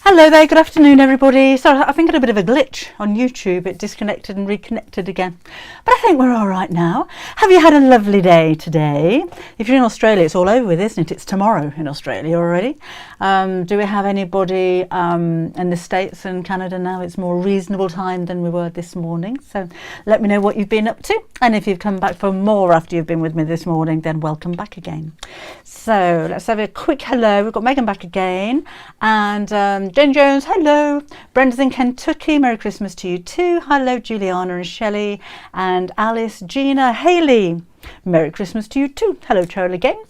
Hello there, good afternoon everybody. Sorry, I think I had a bit of a glitch on YouTube. It disconnected and reconnected again. But I think we're all right now. Have you had a lovely day today? If you're in Australia, it's all over with, isn't it? It's tomorrow in Australia already. Do we have anybody in the States and Canada now? It's more reasonable time than we were this morning. So let me know what you've been up to. And if you've come back for more after you've been with me this morning, then welcome back again. So let's have a quick hello. We've got Megan back again. And Jen Jones, hello. Brenda's in Kentucky, Merry Christmas to you too. Hello, Juliana and Shelley and Alice, Gina, Haley, Merry Christmas to you too. Hello, Charlie again.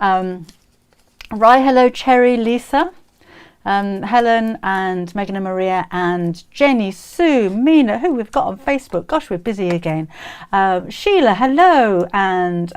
Rai, hello, Cherry, Lisa, Helen and Megan and Maria and Jenny, Sue, Mina, who we've got on Facebook. Gosh, we're busy again. Sheila, hello, and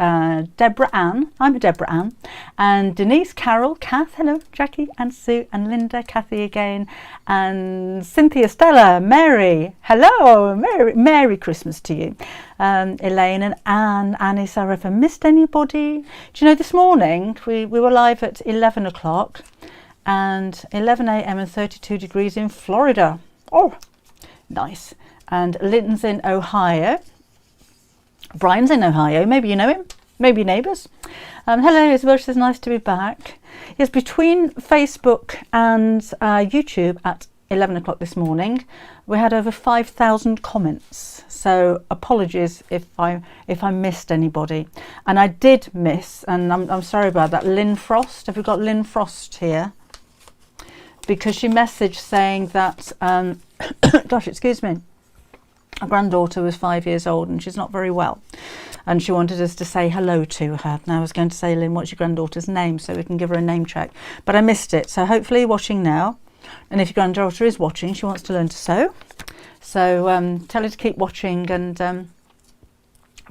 Deborah Ann. I'm Deborah Ann. And Denise, Carol, Kath, hello, Jackie and Sue and Linda, Kathy again, and Cynthia, Stella, Mary, hello, Merry Christmas to you. Elaine and Annie, sorry if I missed anybody. Do you know, this morning we were live at 11 o'clock. And 11 a.m. and 32 degrees in Florida. Oh, nice. And Lynn's in Ohio. Brian's in Ohio. Maybe you know him. Maybe neighbours. Hello, Isabel. She says, nice to be back. Yes, between Facebook and YouTube at 11 o'clock this morning, we had over 5,000 comments. So apologies if I missed anybody. And I did miss, and I'm sorry about that, Lynn Frost. Have we got Lynn Frost here? Because she messaged saying that, gosh, excuse me, her granddaughter was 5 years old and she's not very well. And she wanted us to say hello to her. Now I was going to say, Lynn, what's your granddaughter's name? So we can give her a name check. But I missed it. So hopefully you're watching now. And if your granddaughter is watching, she wants to learn to sew. So tell her to keep watching and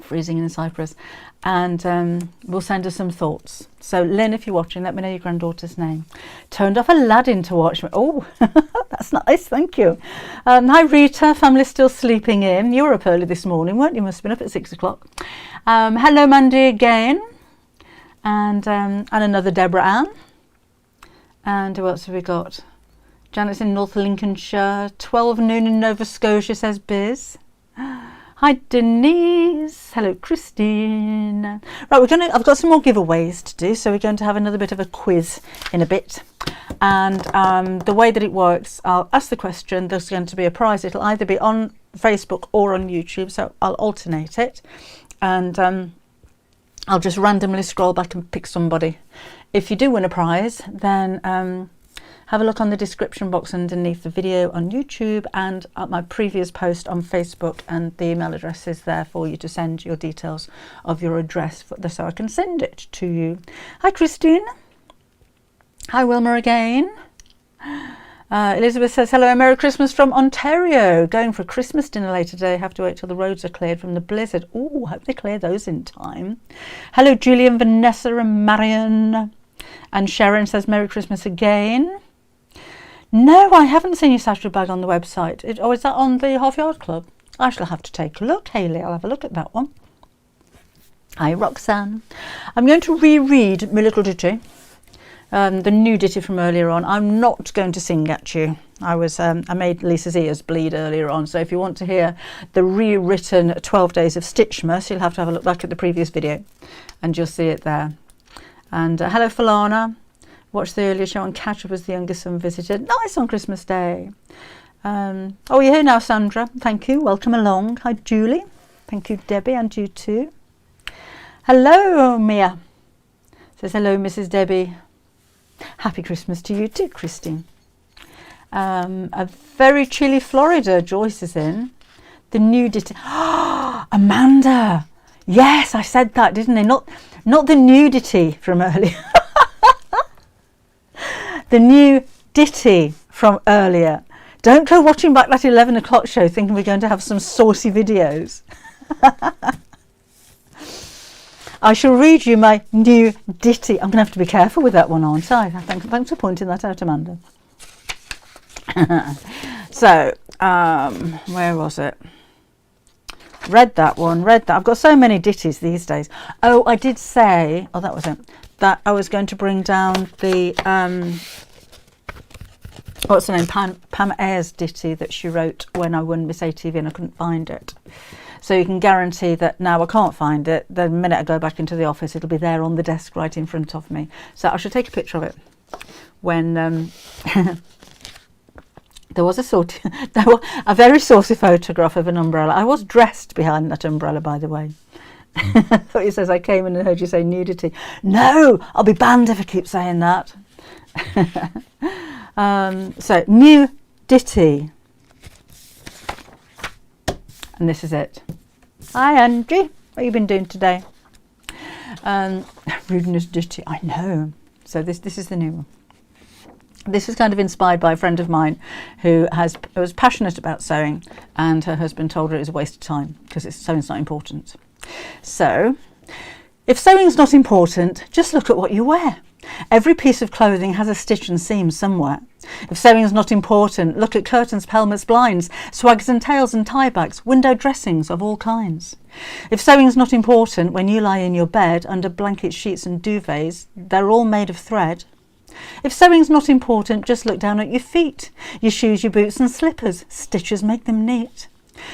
freezing in Cyprus. And we'll send her some thoughts. So Lynn, if you're watching, let me know your granddaughter's name. Turned off Aladdin to watch me. Oh, that's nice, thank you. Hi Rita, family's still sleeping in. You were up early this morning, weren't you? Must have been up at 6 o'clock. Hello Mandy again. And another Deborah Ann. And who else have we got? Janet's in North Lincolnshire. 12 noon in Nova Scotia, says Biz. Hi Denise, hello Christine. Right, I've got some more giveaways to do, so we're going to have another bit of a quiz in a bit. And the way that it works, I'll ask the question, there's going to be a prize. It'll either be on Facebook or on YouTube, so I'll alternate it. And I'll just randomly scroll back and pick somebody. If you do win a prize, then have a look on the description box underneath the video on YouTube and at my previous post on Facebook, and the email address is there for you to send your details of your address so I can send it to you. Hi Christine. Hi Wilma again. Elizabeth says, hello, Merry Christmas from Ontario. Going for a Christmas dinner later today. Have to wait till the roads are cleared from the blizzard. Oh, hope they clear those in time. Hello Julian, Vanessa and Marion. And Sharon says, Merry Christmas again. No, I haven't seen your Saturday bag on the website. Is that on the Half Yard Club? I shall have to take a look, Hayley. I'll have a look at that one. Hi, Roxanne. I'm going to reread my little ditty, the new ditty from earlier on. I'm not going to sing at you. I made Lisa's ears bleed earlier on. So if you want to hear the rewritten 12 Days of Stitchmas, you'll have to have a look back at the previous video and you'll see it there. And hello, Falana. Watched the earlier show on Catch Up as the youngest son visited. Nice on Christmas Day. Oh, you're here now, Sandra. Thank you. Welcome along. Hi, Julie. Thank you, Debbie, and you too. Hello, Mia. Says hello, Mrs. Debbie. Happy Christmas to you too, Christine. A very chilly Florida. Joyce is in. The nudity. Oh, Amanda. Yes, I said that, didn't I? Not the nudity from earlier. The new ditty from earlier. Don't go watching back that 11 o'clock show thinking we're going to have some saucy videos. I shall read you my new ditty. I'm going to have to be careful with that one, aren't I? Thanks for pointing that out, Amanda. So, where was it? Read that one, read that. I've got so many ditties these days. Oh, I did say, oh, that was it, that I was going to bring down the what's her name, Pam Ayres ditty that she wrote when I won Miss ATV and I couldn't find it. So you can guarantee that now I can't find it, the minute I go back into the office it'll be there on the desk right in front of me. So I should take a picture of it. When there was a very saucy photograph of an umbrella. I was dressed behind that umbrella, by the way. I thought you says I came in and heard you say nudity. No, I'll be banned if I keep saying that. So new ditty, and this is it. Hi Angie, what have you been doing today? Rudeness ditty, I know. So this is the new one. This is kind of inspired by a friend of mine who was passionate about sewing, and her husband told her it was a waste of time because sewing's not important. So if sewing's not important, just look at what you wear. Every piece of clothing has a stitch and seam somewhere. If sewing is not important, look at curtains, pelmets, blinds, swags and tails and tie backs, window dressings of all kinds. If sewing is not important, when you lie in your bed under blankets, sheets and duvets, they're all made of thread. If sewing's not important, just look down at your feet, your shoes, your boots and slippers. Stitches make them neat.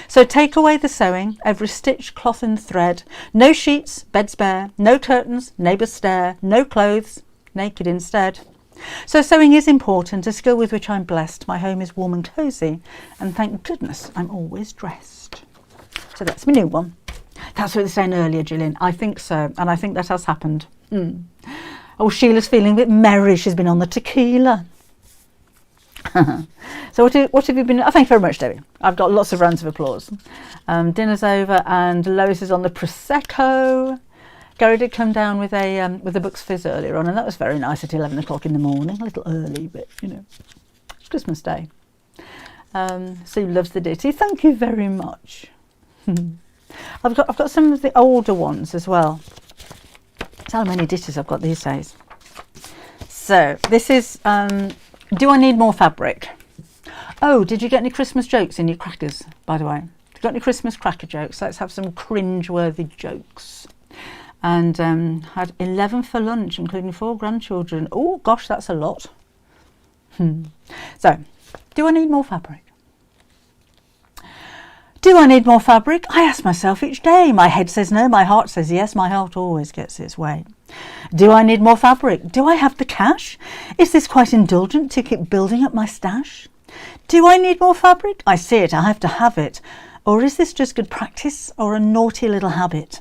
So take away the sewing, every stitch, cloth and thread. No sheets, beds bare, no curtains, neighbours stare, no clothes, naked instead. So sewing is important, a skill with which I'm blessed. My home is warm and cosy, and thank goodness I'm always dressed. So that's my new one. That's what they were saying earlier, Gillian. I think so, and I think that has happened. Oh, Sheila's feeling a bit merry. She's been on the tequila. So what have you been... Oh, thank you very much, Debbie. I've got lots of rounds of applause. Dinner's over and Lois is on the Prosecco. Gary did come down with a Bucks Fizz earlier on, and that was very nice at 11 o'clock in the morning. A little early, but, you know, it's Christmas Day. Sue loves the ditty. Thank you very much. I've got some of the older ones as well. That's how many ditties I've got these days. So this is... do I need more fabric? Oh, did you get any Christmas jokes in your crackers, by the way? Have you got any Christmas cracker jokes? Let's have some cringe-worthy jokes. And had 11 for lunch, including 4 grandchildren. Oh, gosh, that's a lot. So, do I need more fabric? Do I need more fabric? I ask myself each day. My head says no, my heart says yes. My heart always gets its way. Do I need more fabric? Do I have the cash? Is this quite indulgent to keep building up my stash? Do I need more fabric? I see it, I have to have it. Or is this just good practice or a naughty little habit?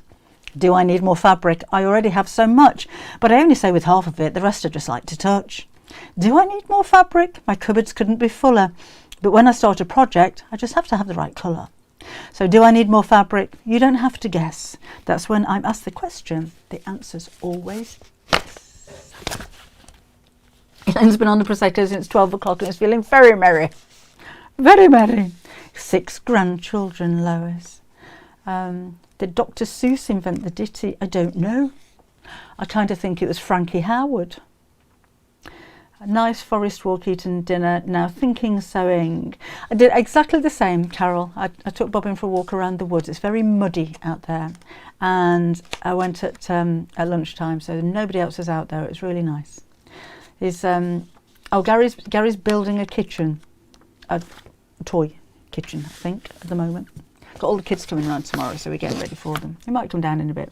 Do I need more fabric? I already have so much, but I only sew with half of it, the rest I just like to touch. Do I need more fabric? My cupboards couldn't be fuller, but when I start a project, I just have to have the right colour. So do I need more fabric? You don't have to guess. That's when I'm asked the question. The answer's always yes. Elaine's been on the Prosecco since 12 o'clock and is feeling very merry. Very merry. 6 grandchildren, Lois. Did Dr. Seuss invent the ditty? I don't know. I kind of think it was Frankie Howard. A nice forest walk, eaten dinner, now thinking sewing. I did exactly the same, Carol. I took Bobbin for a walk around the woods. It's very muddy out there. And I went at lunchtime, so nobody else was out there. It was really nice. Gary's building a kitchen, a toy kitchen, I think, at the moment. Got all the kids coming around tomorrow, so we're getting ready for them. He might come down in a bit.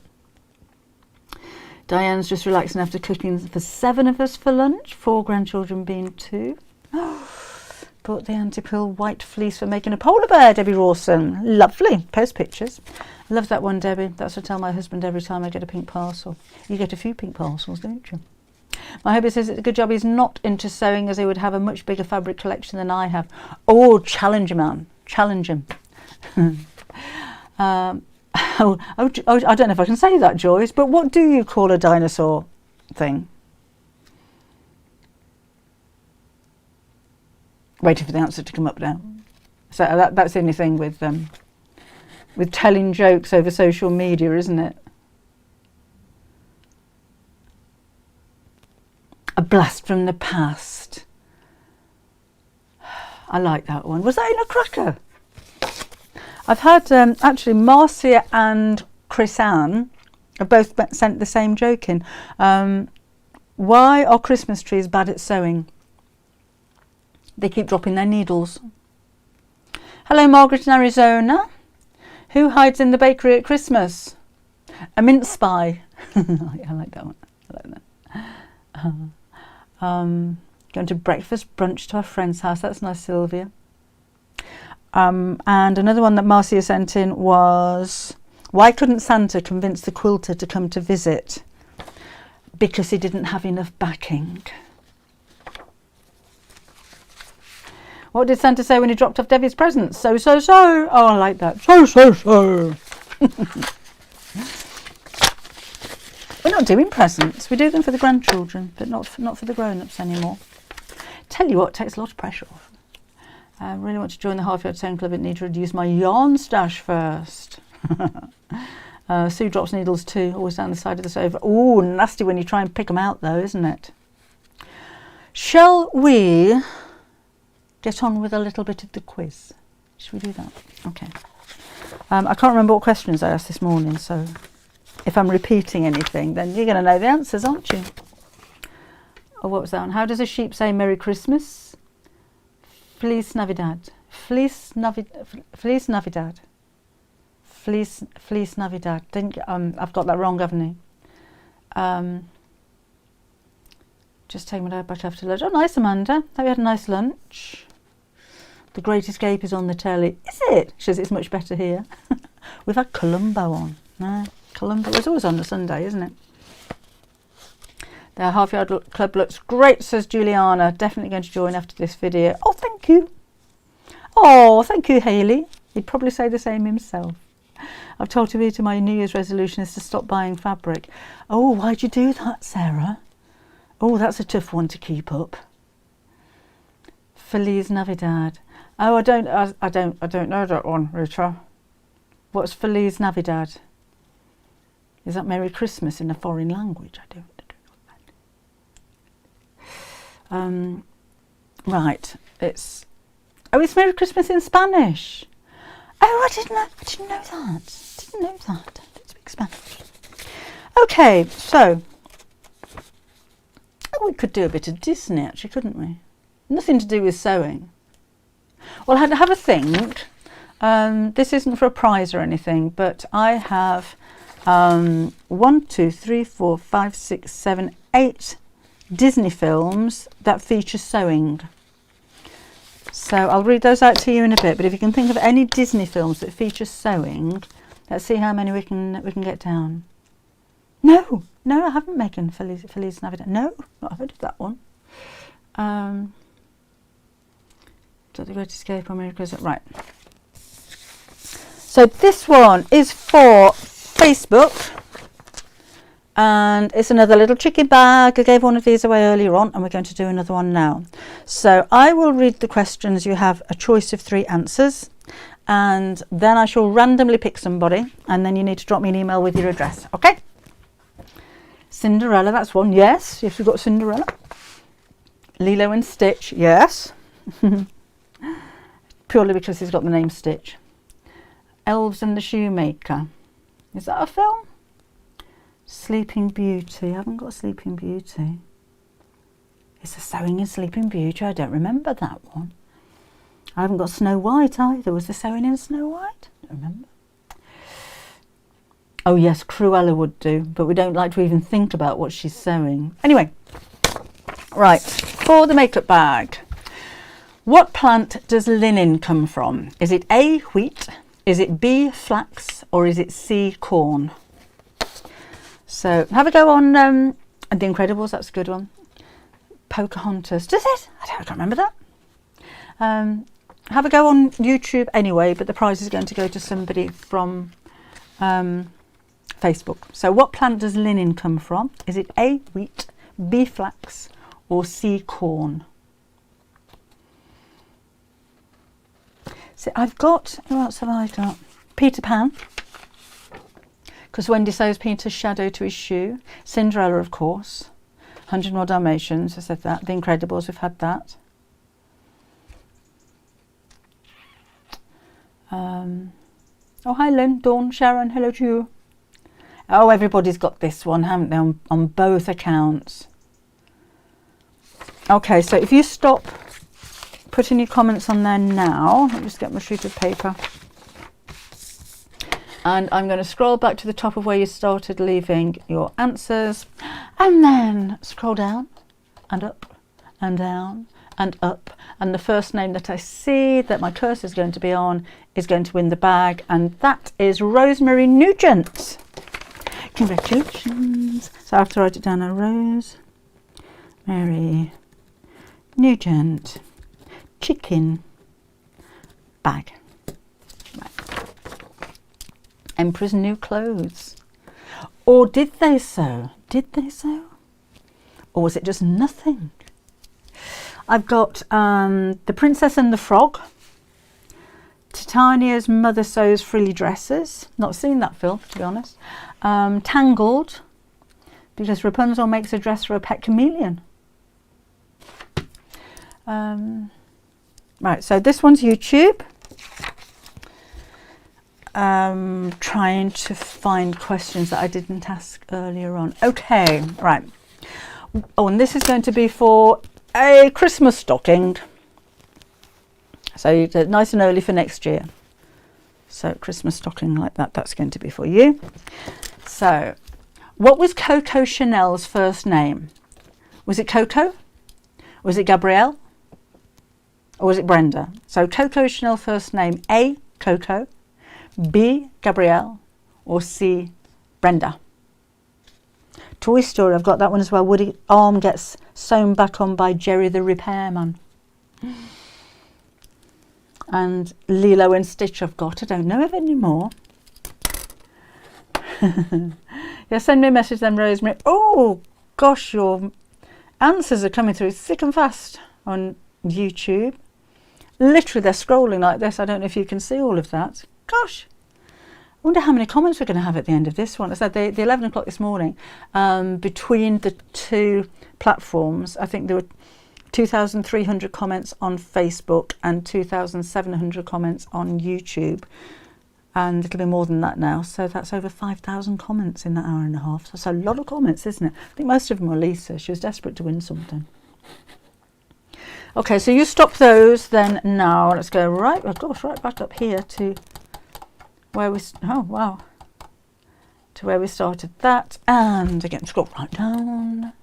Diane's just relaxing after cooking for 7 of us for lunch, 4 grandchildren being 2. Bought the anti-pill white fleece for making a polar bear, Debbie Rawson. Lovely. Post pictures. Love that one, Debbie. That's what I tell my husband every time I get a pink parcel. You get a few pink parcels, don't you? My hubby says it's a good job he's not into sewing, as he would have a much bigger fabric collection than I have. Oh, challenge him, man. Challenge him. I don't know if I can say that, Joyce, but what do you call a dinosaur thing? Waiting for the answer to come up now. So that's the only thing with telling jokes over social media, isn't it? A blast from the past. I like that one. Was that in a cracker? I've had, actually, Marcia and Chris Ann have both sent the same joke in. Why are Christmas trees bad at sewing? They keep dropping their needles. Hello, Margaret in Arizona. Who hides in the bakery at Christmas? A mince spy. I like that one. I like that. Going to breakfast brunch to our friend's house. That's nice, Sylvia. And another one that Marcia sent in was, why couldn't Santa convince the quilter to come to visit? Because he didn't have enough backing. What did Santa say when he dropped off Debbie's presents? So. Oh, I like that. So. We're not doing presents. We do them for the grandchildren, but not for the grown-ups anymore. Tell you what, it takes a lot of pressure off. I really want to join the Half Yard Sewing Club. I need to reduce my yarn stash first. Sue drops needles too, always down the side of the sofa. Oh, nasty when you try and pick them out though, isn't it? Shall we get on with a little bit of the quiz? Should we do that? Okay. I can't remember what questions I asked this morning, so if I'm repeating anything, then you're going to know the answers, aren't you? Oh, what was that one? How does a sheep say Merry Christmas? Feliz Navidad. Feliz Navidad. Feliz Navidad. Feliz Navidad. I've got that wrong, haven't I? Just taking my dad back after lunch. Oh, nice, Amanda. Hope you had a nice lunch. The Great Escape is on the telly. Is it? She says it's much better here. We've had Columbo on. No, Columbo is always on the Sunday, isn't it? The Half Yard Club looks great, says Juliana. Definitely going to join after this video. Oh, thank you. Oh, thank you, Hayley. He'd probably say the same himself. I've told Tabitha my New Year's resolution is to stop buying fabric. Oh, why'd you do that, Sarah? Oh, that's a tough one to keep up. Feliz Navidad. Oh, I don't know that one, Rita. What's Feliz Navidad? Is that Merry Christmas in a foreign language? I don't know that. Right, it's Merry Christmas in Spanish. Oh, I didn't know that. Didn't know that. I don't speak Spanish. Okay, so we could do a bit of Disney, actually, couldn't we? Nothing to do with sewing. Well, have a think. This isn't for a prize or anything, but I have 1, 2, 3, 4, 5, 6, 7, 8 Disney films that feature sewing. So I'll read those out to you in a bit, but if you can think of any Disney films that feature sewing, let's see how many we can get down. No, I haven't, Megan. Feliz Navidad. No, not heard of that one. The Great Escape, America's right. So this one is for Facebook, and it's another little chicken bag. I gave one of these away earlier on, and we're going to do another one now. So I will read the questions. You have a choice of 3 answers, and then I shall randomly pick somebody, and then you need to drop me an email with your address. Okay? Cinderella, that's one. Yes, we've got Cinderella. Lilo and Stitch, yes. Purely because he's got the name Stitch. Elves and the Shoemaker. Is that a film? Sleeping Beauty. I haven't got Sleeping Beauty. Is there sewing in Sleeping Beauty? I don't remember that one. I haven't got Snow White either. Was there sewing in Snow White? I don't remember. Oh yes, Cruella would do, but we don't like to even think about what she's sewing. Anyway, right, for the makeup bag. What plant does linen come from? Is it A, wheat? Is it B, flax? Or is it C, corn? So have a go on The Incredibles. That's a good one. Pocahontas. Does it? I can't remember that. Have a go on YouTube anyway, but the prize is going to go to somebody from Facebook. So what plant does linen come from? Is it A, wheat, B, flax, or C, corn? So I've got, who else have I got? Peter Pan, because Wendy sews Peter's shadow to his shoe. Cinderella, of course. 101 Dalmatians, I said that. The Incredibles, we've had that. Oh, hi Lynn, Dawn, Sharon, hello to you. Oh, everybody's got this one, haven't they, on both accounts. Okay, so if you stop putting your comments on there now. Let me just get my sheet of paper. And I'm going to scroll back to the top of where you started leaving your answers, and then scroll down and up and down and up. And the first name that I see that my cursor is going to be on is going to win the bag, and that is Rosemary Nugent. Congratulations. So I have to write it down now. Rosemary Nugent chicken bag. Right. Emperor's new clothes. Or did they so? Did they so? Or was it just nothing? I've got The Princess and the Frog. Titania's Mother Sews Frilly Dresses. Not seen that film, to be honest. Tangled, because Rapunzel makes a dress for a pet chameleon. Right, so this one's YouTube. Trying to find questions that I didn't ask earlier on. Okay, right. Oh, and this is going to be for a Christmas stocking. So nice and early for next year. So Christmas stocking like that, that's going to be for you. So, what was Coco Chanel's first name? Was it Coco? Was it Gabrielle? Or was it Brenda? So Coco Chanel first name, A, Coco, B, Gabrielle, or C, Brenda. Toy Story, I've got that one as well. Woody arm gets sewn back on by Jerry the repairman. And Lilo and Stitch I've got. I don't know of any more. Yeah, send me a message then, Rosemary. Oh, gosh, your answers are coming through thick and fast on YouTube. Literally, they're scrolling like this. I don't know if you can see all of that. Gosh. I wonder how many comments we're going to have at the end of this one. I said the 11 o'clock this morning, between the two platforms, I think there were 2,300 comments on Facebook and 2,700 comments on YouTube. And it'll be more than that now. So that's over 5,000 comments in that hour and a half. So that's a lot of comments, isn't it? I think most of them were Lisa. She was desperate to win something. Okay, so you stop those then now. Let's go right, oh gosh, right back up here to where we, oh wow, to where we started that. And again, scroll right down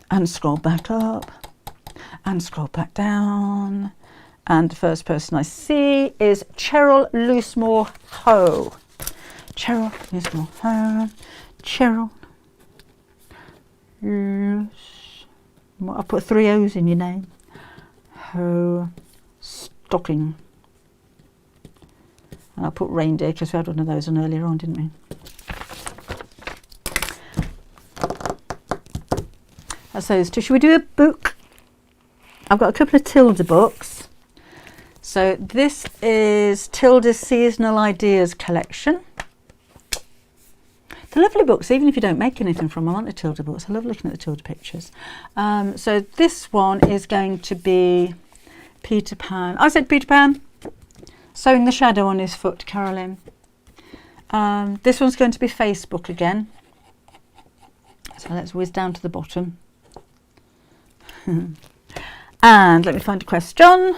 and scroll back up and scroll back down. And the first person I see is Cheryl Loosemore Ho. Cheryl Loosemore Ho. Cheryl Loosemore. I put 3 O's in your name. Ho stocking. And I put reindeer because we had one of those on earlier on, didn't we? That's those two. Should we do a book? I've got a couple of Tilda books. So this is Tilda's Seasonal Ideas collection. They're lovely books, even if you don't make anything from them, aren't they, Tilda books? I love looking at the Tilda pictures. So this one is going to be Peter Pan. I said Peter Pan. Sewing the shadow on his foot, Carolyn. This one's going to be Facebook again. So let's whiz down to the bottom. And let me find a question.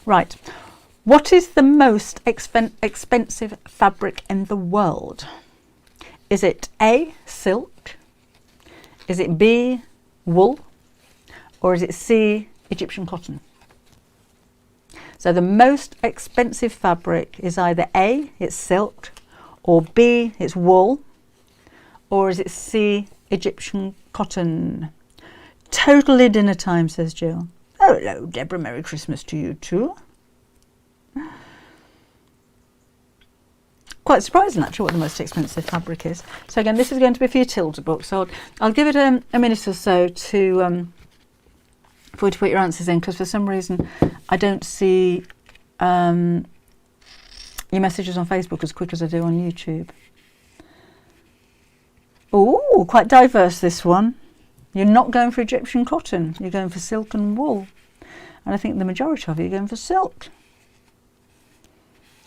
Right. What is the most expensive fabric in the world? Is it A, silk? Is it B, wool? Or is it C, Egyptian cotton? So the most expensive fabric is either A, it's silk, or B, it's wool, or is it C, Egyptian cotton? Totally dinner time, says Jill. Oh, hello, Deborah. Merry Christmas to you too. Quite surprising, actually, what the most expensive fabric is. So again, this is going to be for your Tilda book. So I'll give it a minute or so to for you to put your answers in, because for some reason I don't see your messages on Facebook as quick as I do on YouTube. Oh, quite diverse, this one. You're not going for Egyptian cotton. You're going for silk and wool. And I think the majority of you are going for silk.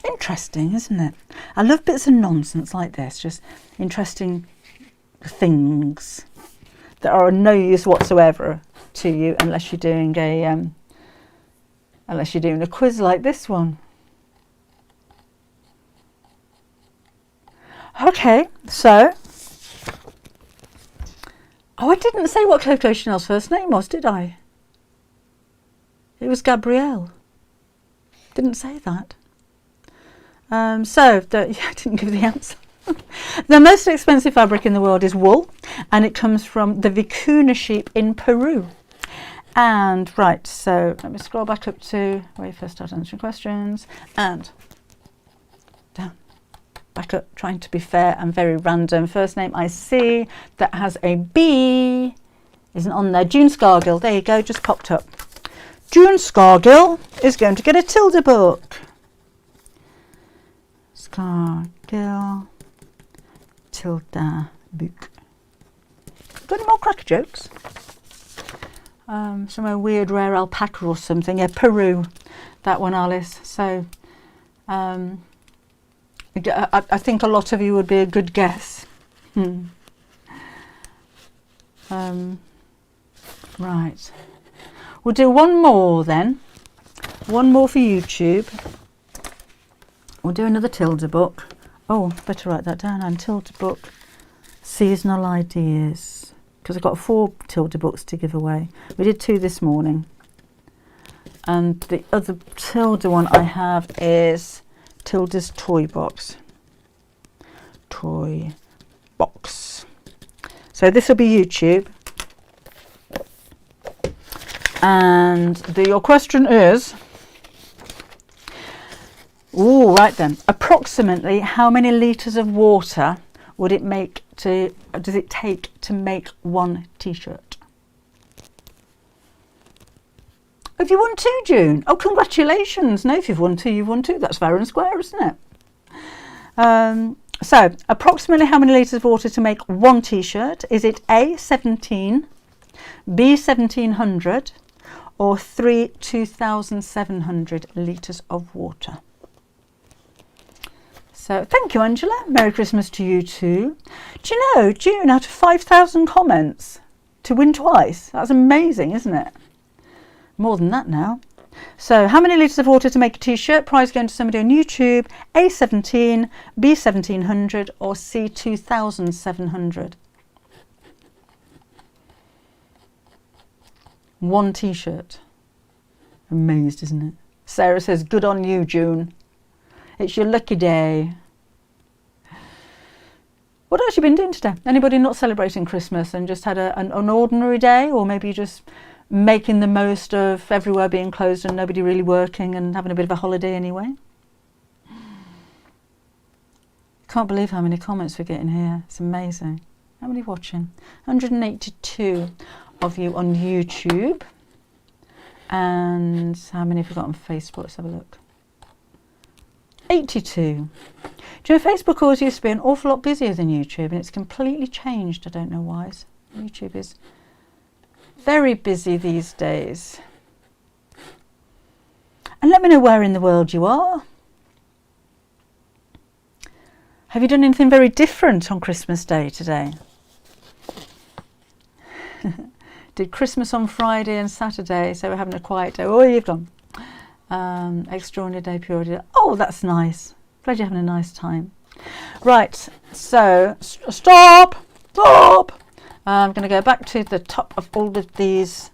Interesting, isn't it? I love bits of nonsense like this, just interesting things that are of no use whatsoever to you unless you're doing a quiz like this one. Okay, so I didn't say what Coco Chanel's first name was, did I? It was Gabrielle. Didn't say that. I didn't give the answer. The most expensive fabric in the world is wool, and it comes from the vicuna sheep in Peru. And right, so let me scroll back up to where you first started answering questions, and down, back up, trying to be fair and very random. First name I see that has a B isn't on there. June Scargill, there you go, just popped up. June Scargill is going to get a Tilda book. Scargill, Tilda book. Got any more cracker jokes? Somewhere weird, rare alpaca or something. Yeah, Peru, that one, Alice. So I think a lot of you would be a good guess. Right. We'll do one more then. One more for YouTube. We'll do another Tilda book. Oh, better write that down. And Tilda book, seasonal ideas. Because I've got 4 Tilda books to give away. We did 2 this morning. And the other Tilda one I have is Tilda's toy box. Toy box. So this will be YouTube. And your question is, right then, approximately how many litres of water does it take to make one t-shirt? Have you won 2, June? Oh, congratulations. No, if you've won 2, you've won 2. That's fair and square, isn't it? So, approximately how many litres of water to make one t-shirt? Is it A, 17, B, 1700, or 3, 2,700 litres of water? So thank you, Angela. Merry Christmas to you too. Do you know, June, out of 5,000 comments to win twice? That's amazing, isn't it? More than that now. So how many litres of water to make a t-shirt? Prize going to somebody on YouTube. A, 17, B, 1700, or C, 2,700. One t-shirt. Amazed, isn't it? Sarah says, good on you, June. It's your lucky day. What else have you been doing today? Anybody not celebrating Christmas and just had an ordinary day? Or maybe just making the most of everywhere being closed and nobody really working and having a bit of a holiday anyway? Can't believe how many comments we're getting here. It's amazing. How many watching? 182 of you on YouTube. And how many have we got on Facebook? Let's have a look. 82. Do you know, Facebook always used to be an awful lot busier than YouTube, and it's completely changed. I don't know why. YouTube is very busy these days. And let me know where in the world you are. Have you done anything very different on Christmas Day today? Did Christmas on Friday and Saturday, so we're having a quiet day. Oh, you've gone. Extraordinary day, purity. Oh, that's nice. Glad you're having a nice time. Right, so stop. I'm going to go back to the top of all of these.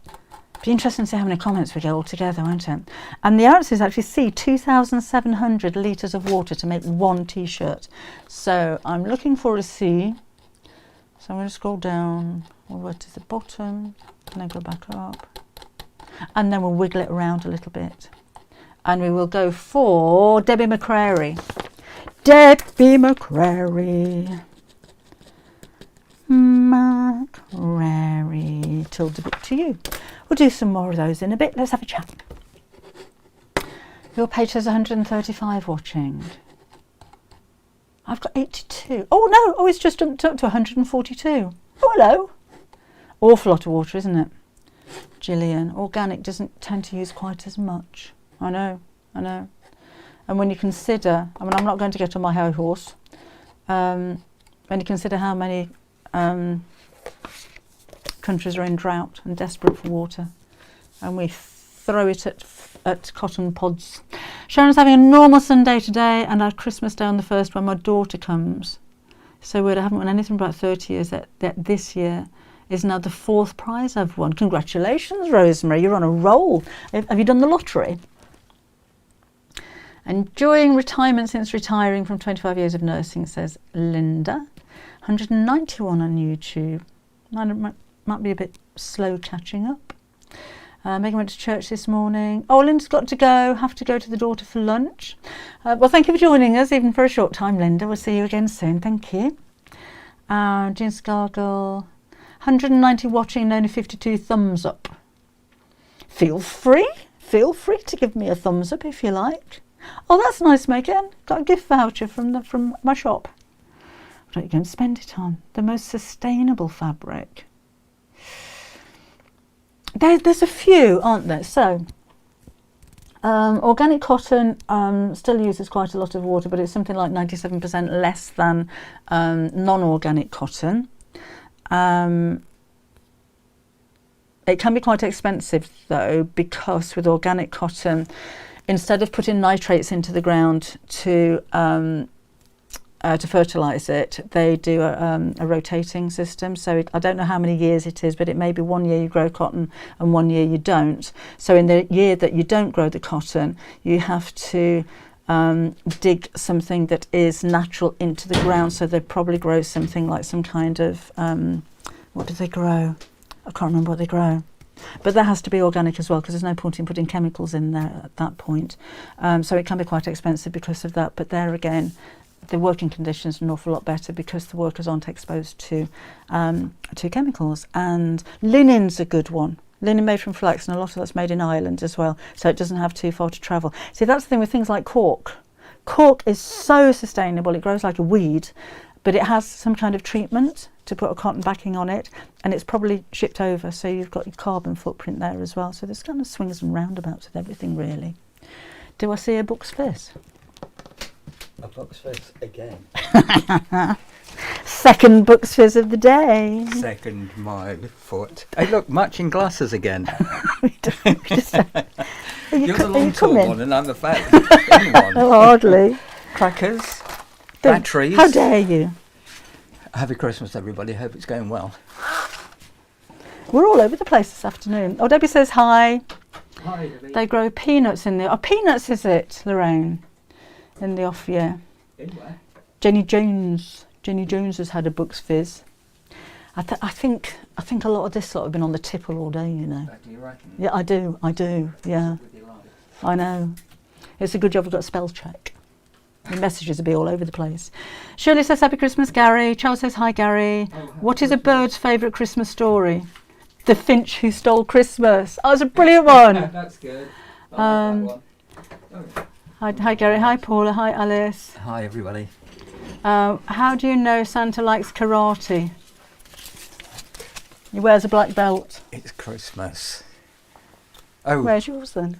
Be interesting to see how many comments we get all together, won't it? And the answer is actually C, 2,700 litres of water to make one t-shirt. So I'm looking for a C. So I'm going to scroll down all the way to the bottom, and then go back up. And then we'll wiggle it around a little bit. And we will go for Debbie McCrary. Debbie McCrary. McCrary. Tilda book to you. We'll do some more of those in a bit. Let's have a chat. Your page says 135 watching. I've got 82. Oh no, oh, it's just jumped up to 142. Oh, hello. Awful lot of water, isn't it? Gillian, organic doesn't tend to use quite as much. I know. And when you consider, I mean, I'm not going to get on my high horse. When you consider how many countries are in drought and desperate for water, and we throw it at cotton pods. Sharon's having a normal Sunday today, and our Christmas Day on the 1st when my daughter comes. So weird, I haven't won anything for about 30 years. That this year is now the 4th prize I've won. Congratulations, Rosemary, you're on a roll. Have you done the lottery? Enjoying retirement since retiring from 25 years of nursing, says Linda. 191 on YouTube. Might be a bit slow catching up. Megan went to church this morning. Oh, Linda's got to go. Have to go to the daughter for lunch. Well, thank you for joining us, even for a short time, Linda. We'll see you again soon. Thank you. Jean Scargill. 190 watching and only 52 thumbs up. Feel free to give me a thumbs up if you like. Oh, that's nice, Megan. Got a gift voucher from my shop. What are you going to spend it on? The most sustainable fabric. There's a few, aren't there? So, organic cotton still uses quite a lot of water, but it's something like 97% less than non-organic cotton. It can be quite expensive though, because with organic cotton, instead of putting nitrates into the ground to fertilise it, they do a rotating system. So I don't know how many years it is, but it may be 1 year you grow cotton and 1 year you don't. So in the year that you don't grow the cotton, you have to dig something that is natural into the ground. So they probably grow something like some kind of, what do they grow? I can't remember what they grow. But that has to be organic as well, because there's no point in putting chemicals in there at that point. So it can be quite expensive because of that. But there again, the working conditions are an awful lot better because the workers aren't exposed to chemicals. And linen's a good one. Linen made from flax, and a lot of that's made in Ireland as well, so it doesn't have too far to travel. See, that's the thing with things like cork. Cork is so sustainable, it grows like a weed, but it has some kind of treatment to put a cotton backing on it, and it's probably shipped over, so you've got your carbon footprint there as well. So there's kind of swings and roundabouts with everything, really. Do I see a book's fizz? A book's fizz again. Second book's fizz of the day. Second my foot. Hey, look, matching glasses again. You're the long tall one and I'm the fat thin one. Oh, hardly. Crackers, batteries. How dare you? Happy Christmas, everybody. Hope it's going well. We're all over the place this afternoon. Oh, Debbie says hi. Hi, Debbie. They grow peanuts in there. Oh, peanuts is it, Lorraine? In the off year. In where? Jenny Jones has had a book's fizz. I think a lot of this lot have been on the tipple all day, you know. Do you reckon? Yeah, I do, yeah. With your life. I know. It's a good job we've got spell check. The messages will be all over the place. Shirley says happy Christmas, Gary. Charles says hi, Gary. Oh, what is a bird's favourite Christmas story? The Finch Who Stole Christmas. Oh, it's a brilliant one. That's good. I like that one. Oh. Hi, Gary. Hi, Paula. Hi, Alice. Hi, everybody. How do you know Santa likes karate? He wears a black belt. It's Christmas. Oh. Where's yours then?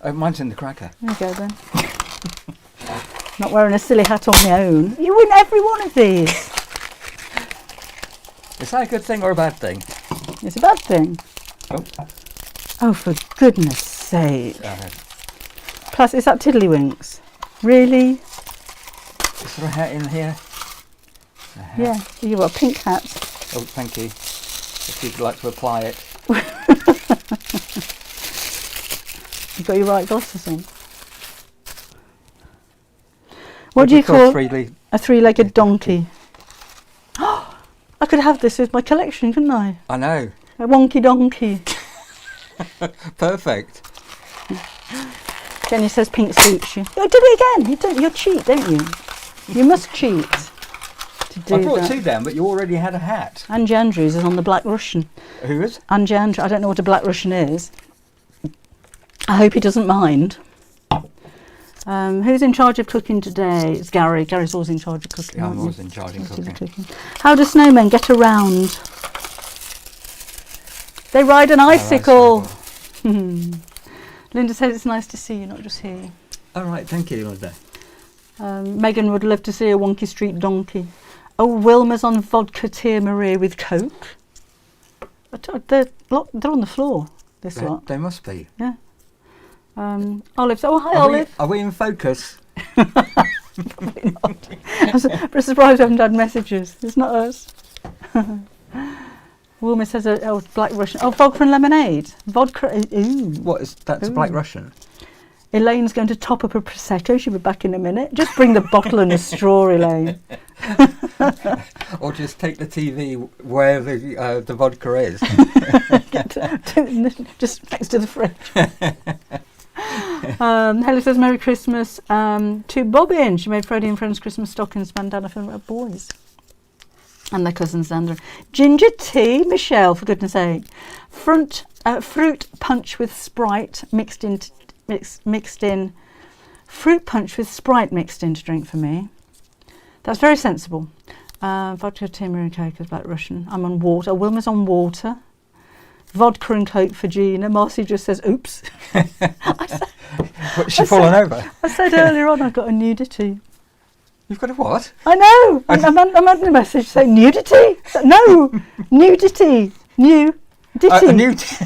Oh, mine's in the cracker. There you go then. Not wearing a silly hat on my own. You win every one of these. Is that a good thing or a bad thing? It's a bad thing. Oh. Oh, for goodness sake. Plus, is that Tiddlywinks? Really? Is there a hat in here? Yeah, you've got a pink hat. Oh, thank you. If you'd like to apply it. You've got your right glasses on. What do you call a three-legged donkey? Oh, I could have this as my collection, couldn't I? I know. A wonky donkey. Perfect. Jenny says pink suits you. Oh, did it again. You cheat, don't you? You must cheat to do I brought that. two down, but you already had a hat. Angie Andrews is on the Black Russian. Who is? Angie Andrews. I don't know what a Black Russian is. I hope he doesn't mind. Who's in charge of cooking today? It's Gary. Gary's always in charge of cooking. Yeah, I'm always in charge of cooking. How do snowmen get around? They ride an icicle. Linda says it's nice to see you, not just hear you. All right, thank you, Linda. Megan would love to see a wonky street donkey. Oh, Wilma's on vodka Tia Maria with Coke. They're on the floor. This lot. They must be. Yeah. Olive. Oh, hi, Are Olive. Are we in focus? Probably not. I'm surprised I haven't had messages. It's not us. Wilma says, Black Russian. Oh, vodka and lemonade. Vodka. Ooh. What is that's Ooh. Black Russian? Elaine's going to top up a Prosecco. She'll be back in a minute. Just bring the bottle and a straw, Elaine. Or just take the TV where the vodka is. Just next to the fridge. Helen says, Merry Christmas to Bobbin. She made Freddie and Friends Christmas stockings, bandana for the boys. And their cousin Sandra. Ginger tea, Michelle, for goodness sake. Fruit punch with Sprite mixed in. Fruit punch with Sprite mixed in to drink for me. That's very sensible. Vodka, Timber and Coke is Black Russian. I'm on water. Wilma's on water. Vodka and Coke for Gina. Marcy just says, oops. She's fallen over. I said earlier on I've got a nudity. You've got a what? I know. I'm having a message saying nudity. No, nudity. Nudity. Nudity.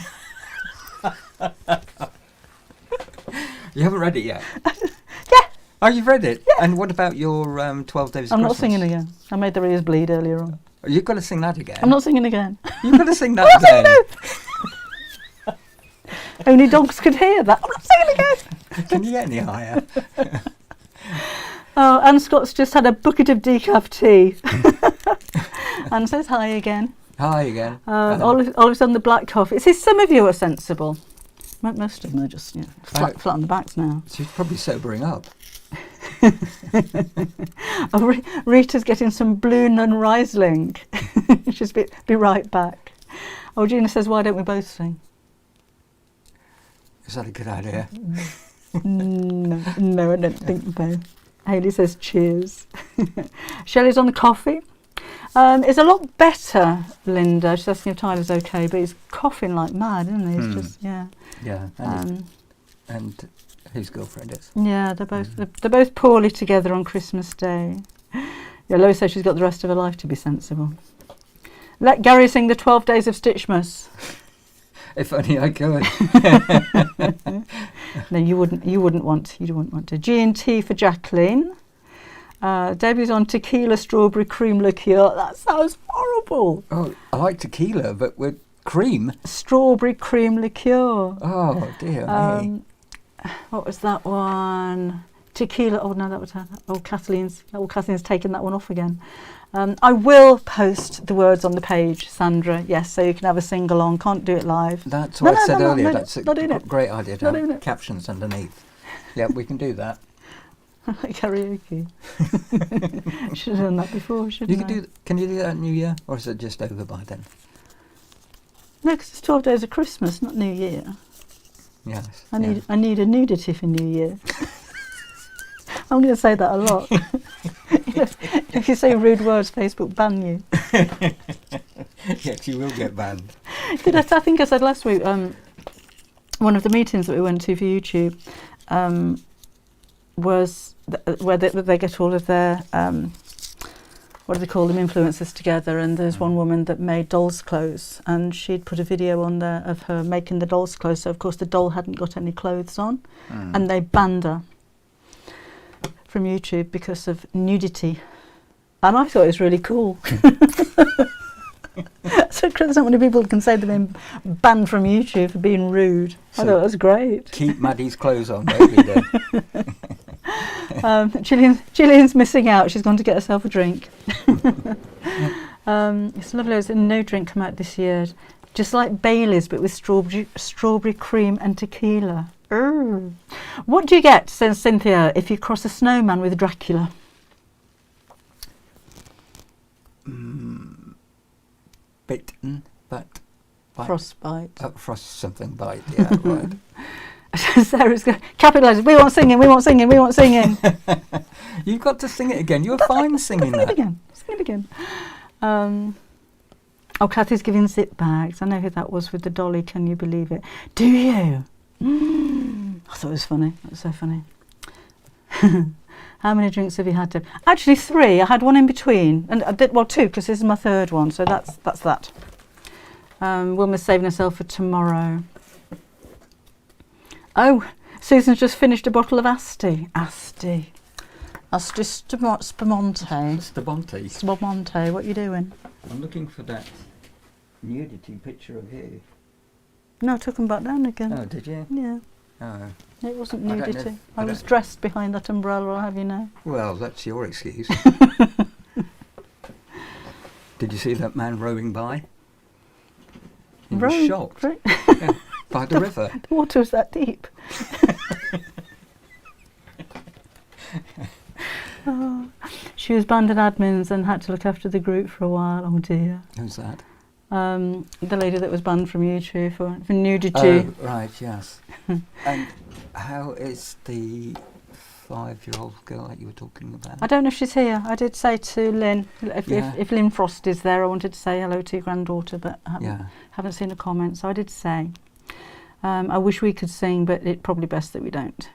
You haven't read it yet? Yeah. Oh, you've read it? Yeah. And what about your 12 Days of I'm Christmas? not singing again. I made their ears bleed earlier on. You've got to sing that again. I'm not singing again. You've got to sing that again. Only dogs could hear that. I'm not singing again. Can you get any higher? Oh, Anne Scott's just had a bucket of decaf tea. Anne says hi again. Hi again. Olive's on the black coffee. See, some of you are sensible. Most of them are just flat on the backs now. She's probably sobering up. Rita's getting some blue nun Riesling. She's be right back. Oh, Gina says, why don't we both sing? Is that a good idea? No, I don't think so. Hayley says cheers. Shelley's on the coffee. It's a lot better, Linda. She's asking if Tyler's okay, but he's coughing like mad, isn't he? He's just, yeah. Yeah, and his girlfriend is. Yeah, they're both poorly together on Christmas Day. Yeah, Lois says she's got the rest of her life to be sensible. Let Gary sing the 12 Days of Stitchmas. If only I could. No, you wouldn't want to. G&T for Jacqueline. Debbie's on tequila strawberry cream liqueur. That sounds horrible. Oh, I like tequila, but with cream. Strawberry cream liqueur. Oh dear me. What was that one? Tequila. Oh no, that was her. Kathleen's taken that one off again. I will post the words on the page, Sandra. Yes, so you can have a sing along. Can't do it live. That's what I said earlier. That's a great idea to Not have doing it. captions underneath. Yeah, we can do that. Karaoke. Should have done that before, shouldn't I? Can you do that at New Year, or is it just over by then? No, because it's 12 days of Christmas, not New Year. Yes. I need a nudity for New Year. I'm going to say that a lot. If you say rude words, Facebook ban you. Yes, you will get banned. I think I said last week, one of the meetings that we went to for YouTube was where they get all of their, what do they call them, influencers together, and there's one woman that made dolls' clothes, and she'd put a video on there of her making the dolls' clothes, so of course the doll hadn't got any clothes on, and they banned her from YouTube because of nudity. And I thought it was really cool. So there's not many people who can say they've been banned from YouTube for being rude. So I thought it was great. Keep Maddie's clothes on, baby. Gillian's missing out. She's gone to get herself a drink. It's lovely. There's no drink come out this year. Just like Bailey's, but with strawberry cream and tequila. What do you get, says Cynthia, if you cross a snowman with Dracula? Bitten, but Frostbite. Frost something bite, yeah, right. Sarah's going, capitalise. We want singing. You've got to sing it again. You're fine singing that. Sing it again. Kathy's giving zip bags. I know who that was with the dolly. Can you believe it? Do you? I thought it was funny. That was so funny. How many drinks have you had, Deb? Actually 3. I had one in between, and I did 2 because this is my 3rd one. So that's that. Wilma's saving herself for tomorrow. Oh, Susan's just finished a bottle of Asti. Asti Spumante. Spumante, what are you doing? I'm looking for that nudity picture of you. No, I took them back down again. Oh, did you? Yeah. Oh. It wasn't nudity. I was dressed behind that umbrella, I'll have you know. Well, that's your excuse. Did you see that man rowing by? He was shocked. Yeah, by the river. The water was that deep. Oh, she was banned at admins and had to look after the group for a while. Oh dear. Who's that? The lady that was banned from YouTube for nudity. Oh, right, yes. And how is the 5-year-old girl that you were talking about? I don't know if she's here. I did say to Lynn, if Lynn Frost is there, I wanted to say hello to your granddaughter, but I haven't seen a comment, so I did say. I wish we could sing, but it's probably best that we don't.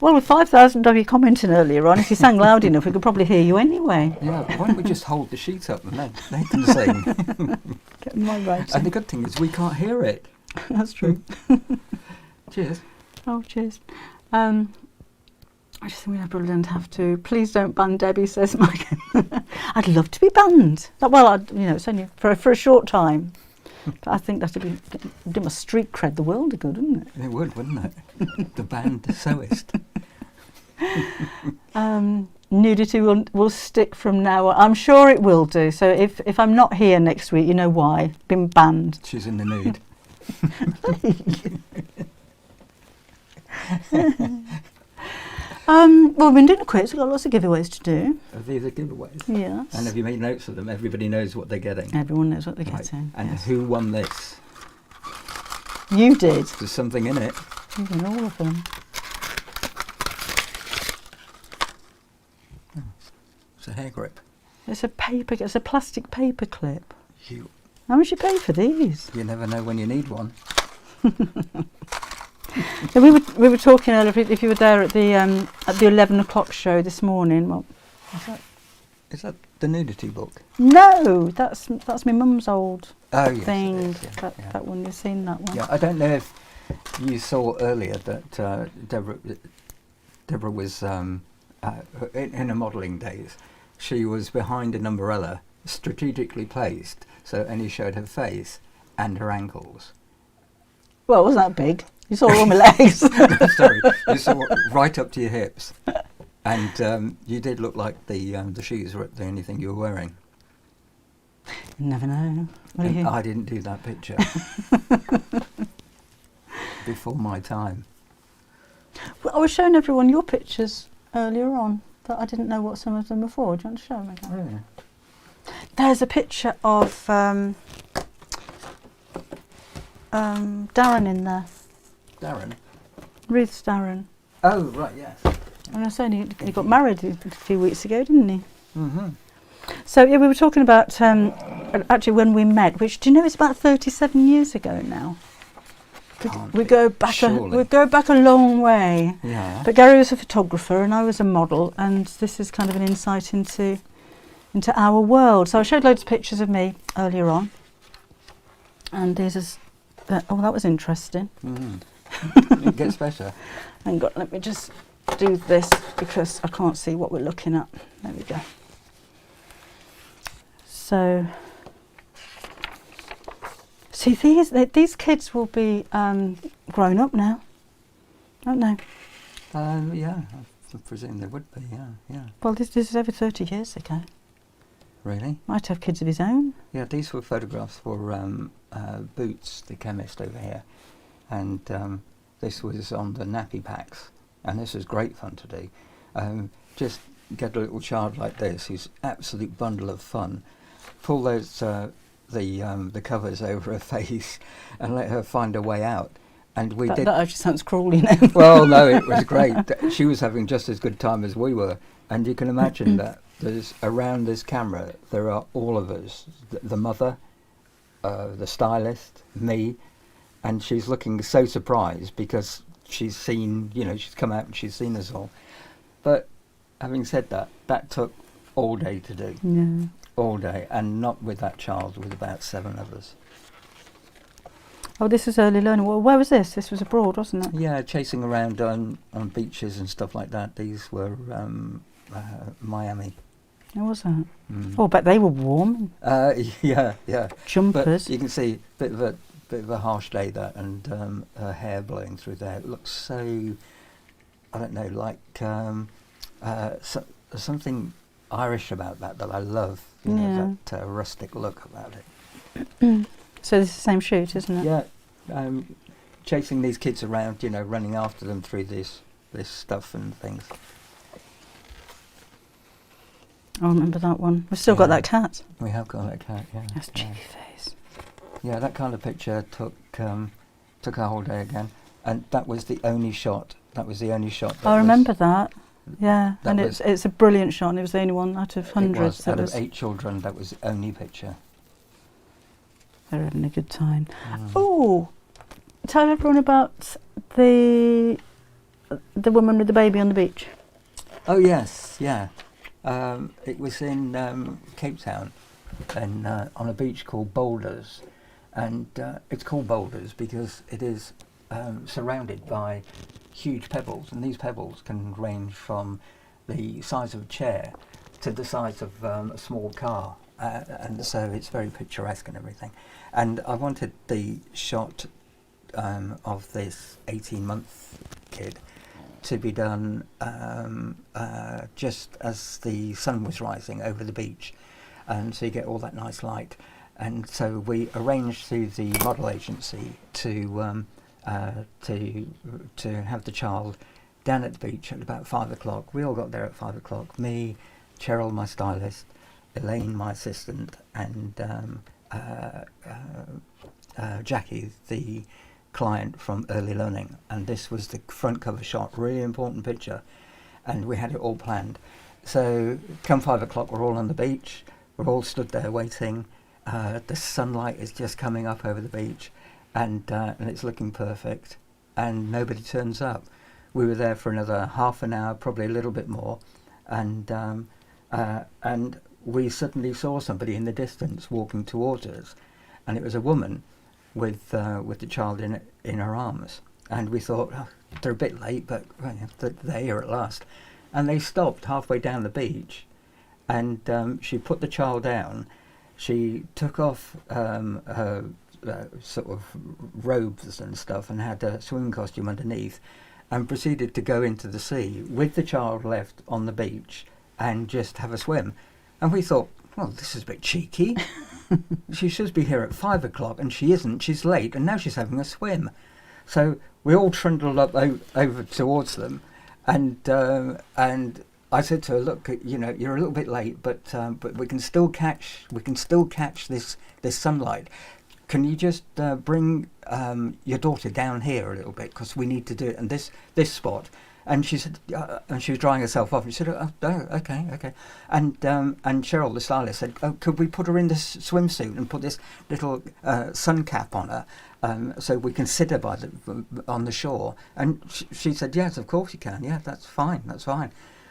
Well, with 5,000 of you commenting earlier on, if you sang loud enough, we could probably hear you anyway. Yeah, why don't we just hold the sheet up and they can sing? Get my right. And the good thing is we can't hear it. That's true. Cheers. Oh, cheers. I just think we probably don't have to. Please don't ban Debbie, says Mike. I'd love to be banned. Well, it's only for a short time. But I think that would do my street cred the world of good, wouldn't it? It would, wouldn't it? The band, the sewist. Nudity will stick from now on. I'm sure it will do. So if I'm not here next week, you know why. Been banned. She's in the nude. Well, we've been doing a quiz. We've got lots of giveaways to do. Are these the giveaways? Yes. And have you made notes of them? Everybody knows what they're getting. Everyone knows what they're getting. And yes. who won this? You did. There's something in it. You won all of them. Oh, it's a hair grip. It's a plastic paper clip. You. How much you pay for these? You never know when you need one. Yeah, we were talking earlier. If you were there at the 11 o'clock show this morning, what was that? Is that the nudity book? No, that's my mum's old thing. It is, yeah, that one, you've seen that one. Yeah, I don't know if you saw earlier that Deborah was in her modelling days. She was behind an umbrella, strategically placed, so it only showed her face and her ankles. Well, it wasn't that big. You saw all my legs. Sorry, you saw right up to your hips, and you did look like the shoes were the only thing you were wearing. You never know. I didn't do that picture before my time. Well, I was showing everyone your pictures earlier on, but I didn't know what some of them were for. Do you want to show them again? Oh, yeah. There's a picture of Darren in there. Darren? Ruth's Darren. Oh, right, yes. And I was saying he got married a few weeks ago, didn't he? Mm-hmm. So yeah, we were talking about actually when we met, which do you know it's about 37 years ago now. We go back a long way. Yeah. But Gary was a photographer and I was a model, and this is kind of an insight into our world. So I showed loads of pictures of me earlier on, and this is that was interesting. Mm-hmm. It gets better. Hang on, let me just do this because I can't see what we're looking at. There we go. So, see, these kids will be grown up now, won't they? Yeah, I presume they would be, yeah. Well, this is over 30 years ago. Really? Might have kids of his own. Yeah, these were photographs for Boots, the chemist over here. And this was on the nappy packs. And this is great fun to do. Just get a little child like this, who's absolute bundle of fun. Pull those the covers over her face and let her find a way out. And that actually sounds cruel, you know. Well, no, it was great. She was having just as good time as we were. And you can imagine that around this camera, there are all of us. The mother, the stylist, me, and she's looking so surprised because she's seen, she's come out and she's seen us all. But having said that, that took all day to do. Yeah. all day, and not with that child, with about 7 others. Oh, this is early learning. Well, where was this? This was abroad, wasn't it? Yeah, chasing around on beaches and stuff like that. These were Miami. Where was that? Mm. Oh, but they were warm. Yeah. Jumpers. But you can see bit of a harsh day that, and her hair blowing through there. It looks so, I don't know, like something Irish about that I love. You know, that rustic look about it. So this is the same shoot, isn't it? Yeah, chasing these kids around, you know, running after them through this stuff and things. I remember that one. We've still got that cat. We have got that cat, yeah. That's cheeky face. Yeah, that kind of picture took a whole day again, and that was the only shot. That was the only shot. I remember that. Yeah, that and it's a brilliant shot, and it was the only one out of hundreds. It was, out of 8 children, that was the only picture. They're having a good time. Oh, tell everyone about the woman with the baby on the beach. Oh yes, yeah. It was in Cape Town, and on a beach called Boulders, and it's called Boulders because it is surrounded by huge pebbles, and these pebbles can range from the size of a chair to the size of a small car, and so it's very picturesque and everything. And I wanted the shot of this 18-month kid to be done just as the sun was rising over the beach, and so you get all that nice light. And so we arranged through the model agency to have the child down at the beach at about 5 o'clock. We all got there at 5 o'clock. Me, Cheryl, my stylist, Elaine, my assistant, and Jackie, the client from Early Learning. And this was the front cover shot, really important picture, and we had it all planned. So come 5 o'clock, we're all on the beach, we're all stood there waiting. The sunlight is just coming up over the beach, and it's looking perfect, and nobody turns up. We were there for another half an hour, probably a little bit more, and we suddenly saw somebody in the distance walking towards us, and it was a woman with the child in her arms. And we thought, oh, they're a bit late, but well, they're here at last. And they stopped halfway down the beach, and she put the child down. She took off her sort of robes and stuff, and had a swimming costume underneath, and proceeded to go into the sea with the child left on the beach and just have a swim. And we thought, well, this is a bit cheeky. She should be here at 5 o'clock, and she isn't. She's late, and now she's having a swim. So we all trundled up over towards them, and I said to her, look, you know, you're a little bit late, but we can still catch this sunlight. Can you just bring your daughter down here a little bit, because we need to do it in this spot. And she said, and she was drying herself off. And she said, oh, okay. And Cheryl, the stylist, said, oh, could we put her in this swimsuit and put this little sun cap on her, so we can sit her on the shore? And she said, yes, of course you can. Yeah, that's fine.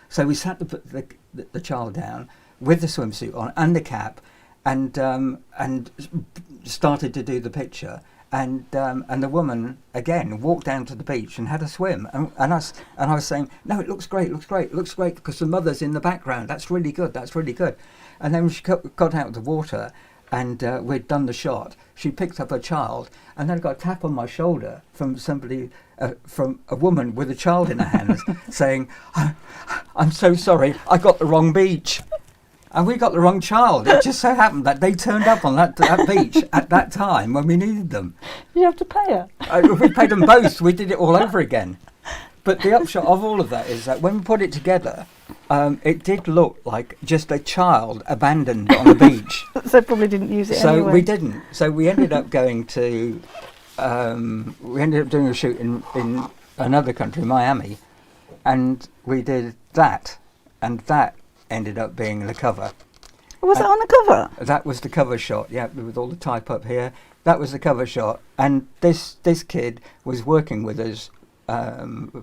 So we sat the child down with the swimsuit on and the cap, and started to do the picture. And the woman again walked down to the beach and had a swim, and I was saying, no, it looks great, because the mother's in the background. That's really good. And then when she got out of the water, and we'd done the shot, she picked up her child, and then I got a tap on my shoulder from somebody, from a woman with a child in her hands, saying, I'm so sorry, I got the wrong beach. And we got the wrong child. It just so happened that they turned up on that beach at that time when we needed them. You have to pay her. We paid them both. We did it all over again. But the upshot of all of that is that when we put it together, it did look like just a child abandoned on a beach. So probably didn't use it anyway. So we didn't. So we ended up going to, we ended up doing a shoot in another country, Miami, and we did that, and that ended up being the cover. Was that on the cover? That was the cover shot, yeah, with all the type up here. That was the cover shot, and this kid was working with us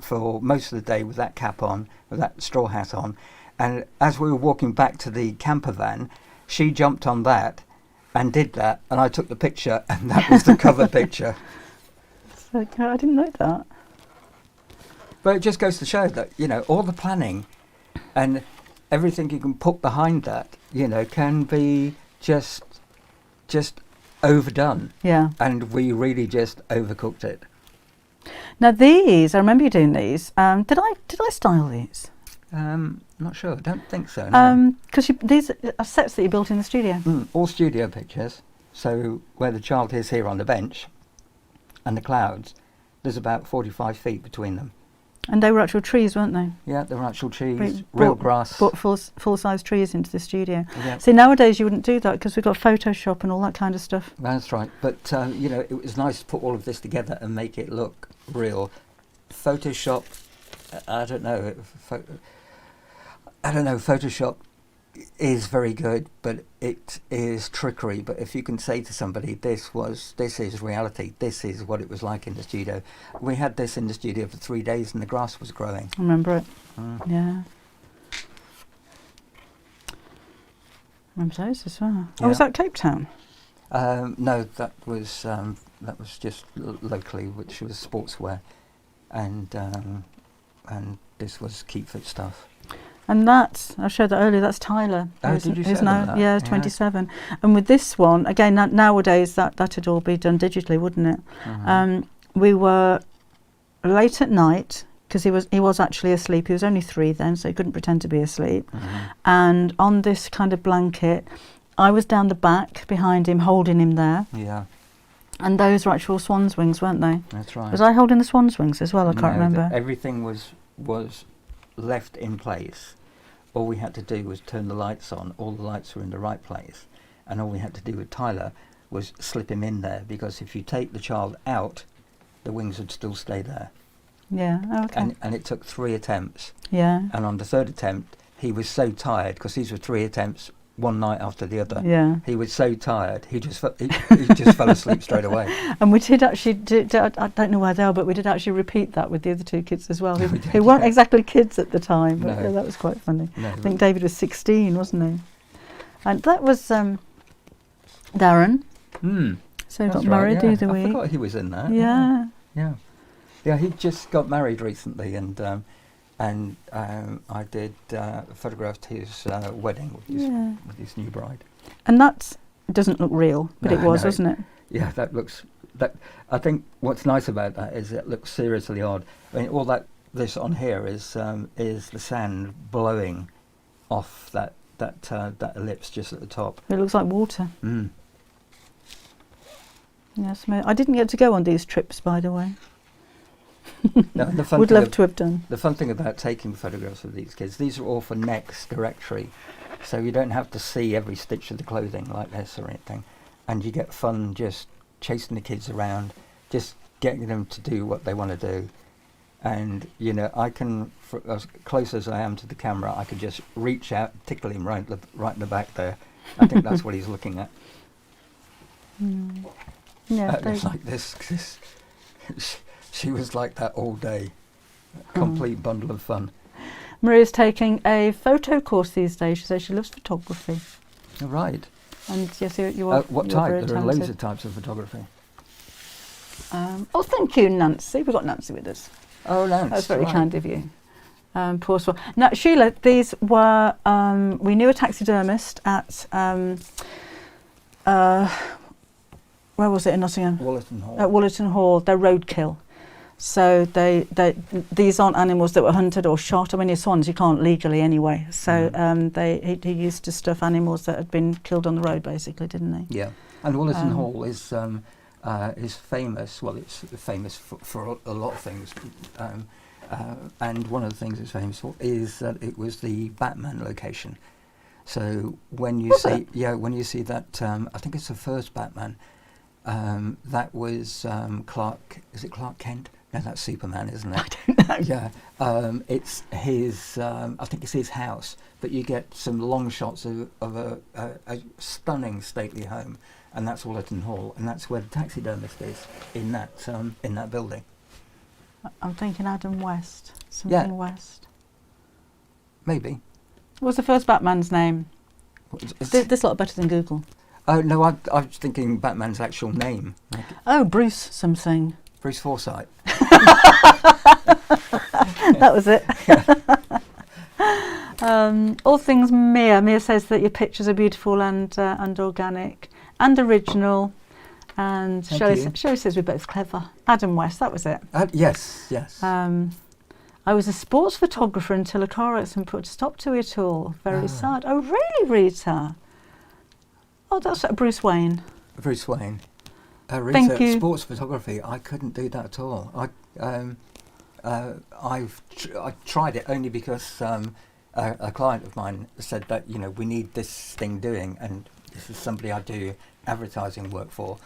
for most of the day with that cap on, with that straw hat on, and as we were walking back to the camper van, she jumped on that and did that, and I took the picture, and that was the cover picture. So, I didn't know that. But it just goes to show that, you know, all the planning and everything you can put behind that, you know, can be just overdone. Yeah. And we really just overcooked it. Now these, I remember you doing these. Did I style these? Not sure. I don't think so. No. Because these are sets that you built in the studio. All studio pictures. So where the child is here on the bench and the clouds, there's about 45 feet between them. And they were actual trees, weren't they? Yeah, they were actual trees, real grass. Brought full-size trees into the studio. Yeah. See, nowadays you wouldn't do that because we've got Photoshop and all that kind of stuff. That's right. But, you know, it was nice to put all of this together and make it look real. Photoshop, I don't know. Photoshop is very good, but it is trickery. But if you can say to somebody, this is reality, this is what it was like in the studio. We had this in the studio for 3 days and the grass was growing. I remember it. Yeah. I remember those as well. Yeah. Oh, was that Cape Town? No, that was just locally, which was sportswear, and this was Keep Fit stuff. And that's, I showed that earlier, that's Tyler. Oh, did you show them that? Yeah, 27. And with this one, again, nowadays that'd all be done digitally, wouldn't it? Mm-hmm. We were late at night, because he was actually asleep. He was only 3 then, so he couldn't pretend to be asleep. Mm-hmm. And on this kind of blanket, I was down the back behind him, holding him there. Yeah. And those were actual swan's wings, weren't they? That's right. Was I holding the swan's wings as well? I can't remember. Everything was left in place. All we had to do was turn the lights on. All the lights were in the right place. And all we had to do with Tyler was slip him in there, because if you take the child out, the wings would still stay there. Yeah, oh, okay. And it took 3 attempts. Yeah. And on the 3rd attempt, he was so tired, because these were 3 attempts, one night after the other. Yeah. He was so tired, he just fell asleep straight away. And we did actually, I don't know where they are, but we did actually repeat that with the other 2 kids as well, We who did, weren't yeah. exactly kids at the time, but No. yeah, that was quite funny. No, I think David was 16, wasn't he? And that was Darren. So he got married the other I week. forgot he was in that. Yeah. Yeah, he just got married recently, and I did photographed his wedding with his new bride. And that doesn't look real, but it was, wasn't it? Yeah, that. I think what's nice about that is it looks seriously odd. I mean, all this on here is the sand blowing off that ellipse just at the top. It looks like water. Mm. Yes, I didn't get to go on these trips, by the way. No, the fun Would thing love to have done. The fun thing about taking photographs of these kids, these are all for next directory, so you don't have to see every stitch of the clothing like this or anything, and you get fun just chasing the kids around, just getting them to do what they want to do. And you know, I can, for as close as I am to the camera, I could just reach out, tickle him right in the back there. I think that's what he's looking at. Mm. Yeah, It's like this. She was like that all day. Complete bundle of fun. Maria's taking a photo course these days. She says she loves photography. Right. And yes, you are. What you're type? very There are loads talented. of types of photography. Oh, thank you, Nancy. We've got Nancy with us. Oh, Lance. That's very right. kind of you. Poor soul. Now, Sheila, these were, we knew a taxidermist at, where was it in Nottingham? Wollerton Hall. At Wollerton Hall. They're roadkill. So these aren't animals that were hunted or shot. I mean, your swans you can't legally anyway. So he used to stuff animals that had been killed on the road, basically, didn't he? Yeah, and Wollerton Hall is famous. Well, it's famous for a lot of things, and one of the things it's famous for is that it was the Batman location. So when you see that, I think it's the first Batman. That was Clark. Is it Clark Kent? No, that's Superman, isn't it? I don't know. Yeah, it's his. I think it's his house. But you get some long shots of a stunning stately home, and that's Wollerton Hall, and that's where the taxidermist is in that building. I'm thinking Adam West. Something West. Maybe. What was the first Batman's name? This lot are better than Google. Oh no, I was thinking Batman's actual name. Like Oh, Bruce something. Bruce Forsyth. That was it. All things Mia. Mia says that your pictures are beautiful and organic and original. And Shelley says we're both clever. Adam West, that was it. Yes. I was a sports photographer until a car accident put a stop to it all. Very sad. Oh, really, Rita? Oh, that's Bruce Wayne. Bruce Wayne. Rita, Thank you. Sports photography, I couldn't do that at all. I tried it only because a client of mine said that, we need this thing doing, and this is somebody I do advertising work for,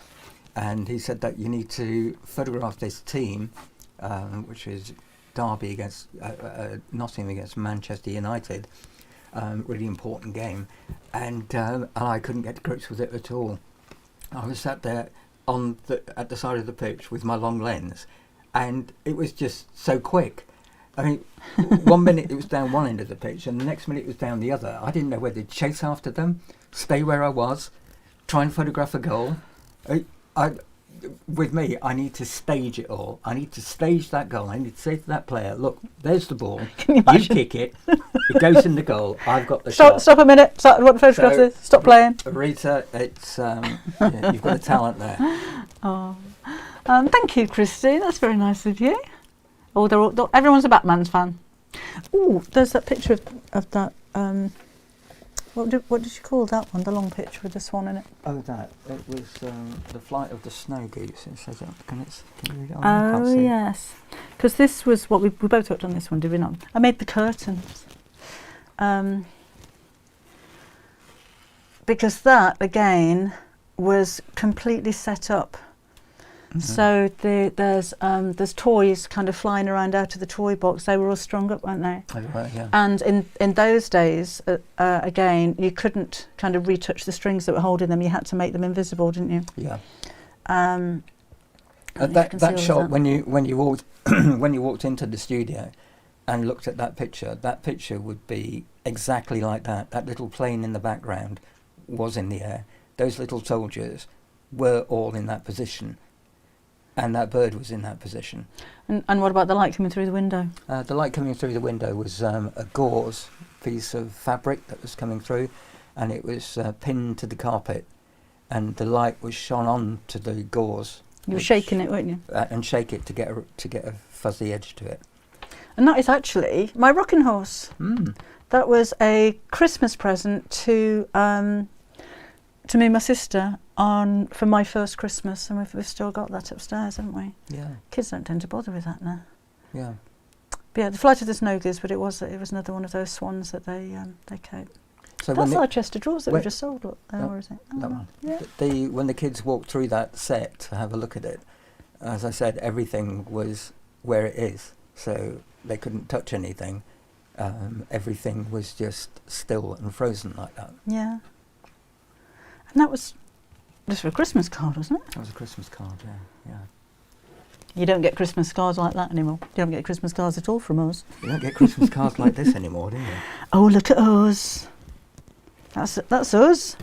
and he said that you need to photograph this team, which is Derby against Nottingham against Manchester United, really important game, and I couldn't get to grips with it at all. I was sat there at the side of the pitch with my long lens, and it was just so quick. I mean, 1 minute it was down one end of the pitch, and the next minute it was down the other. I didn't know whether to chase after them, stay where I was, try and photograph a goal. With me, I need to stage it all. I need to stage that goal. I need to say to that player, look, there's the ball. You kick it. It goes in the goal. I've got the shot. Stop a minute. What the photograph is. Stop playing. Rita, it's you've got a talent there. Oh, thank you, Christy. That's very nice of you. Oh, everyone's a Batman's fan. Oh, there's that picture of that. What did you call that one? The long picture with the swan in it. Oh, that. It was the flight of the snow goose. It says it. Can you read it on? Oh, yes. Because this was what we both worked on this one, did we not? I made the curtains. Because that, again, was completely set up. Mm-hmm. So there's toys kind of flying around out of the toy box. They were all strung up, weren't they? Oh, right, yeah. And in those days, again, you couldn't kind of retouch the strings that were holding them. You had to make them invisible, didn't you? Yeah. That shot when you walked when you walked into the studio and looked at that picture would be exactly like that. That little plane in the background was in the air. Those little soldiers were all in that position. And that bird was in that position. And what about the light coming through the window? The light coming through the window was a gauze piece of fabric that was coming through, and it was pinned to the carpet, and the light was shone on to the gauze. You were shaking it, weren't you? And shake it to get a fuzzy edge to it. And that is actually my rocking horse. Mm. That was a Christmas present to me and my sister for my first Christmas, and we've still got that upstairs, haven't we? Yeah. Kids don't tend to bother with that now. Yeah. But yeah, the Flight of the Snow Goose, but it was another one of those swans that they kept. So that's our chest of drawers that we just sold, or is it? Oh, that one. Yeah. When the kids walked through that set to have a look at it, as I said, everything was where it is, so they couldn't touch anything. Everything was just still and frozen like that. Yeah. And that was just for a Christmas card, wasn't it? That was a Christmas card, yeah. You don't get Christmas cards like that anymore. You don't get Christmas cards at all from us. You don't get Christmas cards like this anymore, do you? Oh, look at us. That's us.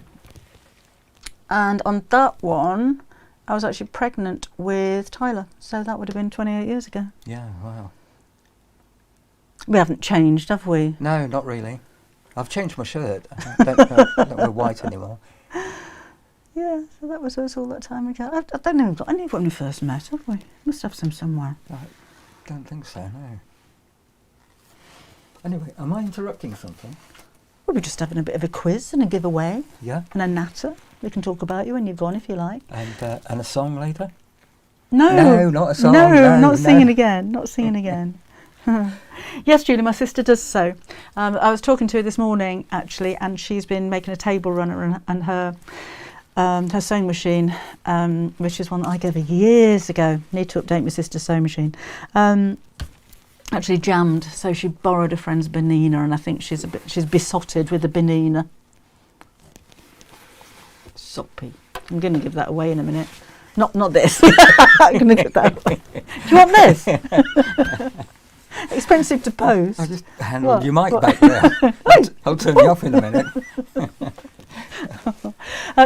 And on that one, I was actually pregnant with Tyler. So that would have been 28 years ago. Yeah, wow. We haven't changed, have we? No, not really. I've changed my shirt. I don't wear white anymore. Yeah, so that was us all that time ago. I don't know got any when we first met, have we? Must have some somewhere. I don't think so, no. Anyway, am I interrupting something? We'll be just having a bit of a quiz and a giveaway. Yeah. And a natter. We can talk about you when you're gone if you like. And a song later? No, not a song. No, not singing again. Not singing again. Yes, Julie, my sister does so. I was talking to her this morning, actually, and she's been making a table runner and her sewing machine, which is one that I gave her years ago. Need to update my sister's sewing machine. Actually jammed, so she borrowed a friend's Benina, and I think she's besotted with the Benina. Soppy. I'm going to give that away in a minute. Not this. I'm going to give that away. Do you want this? Expensive to post. I just handled your mic back there. I'll turn you off in a minute.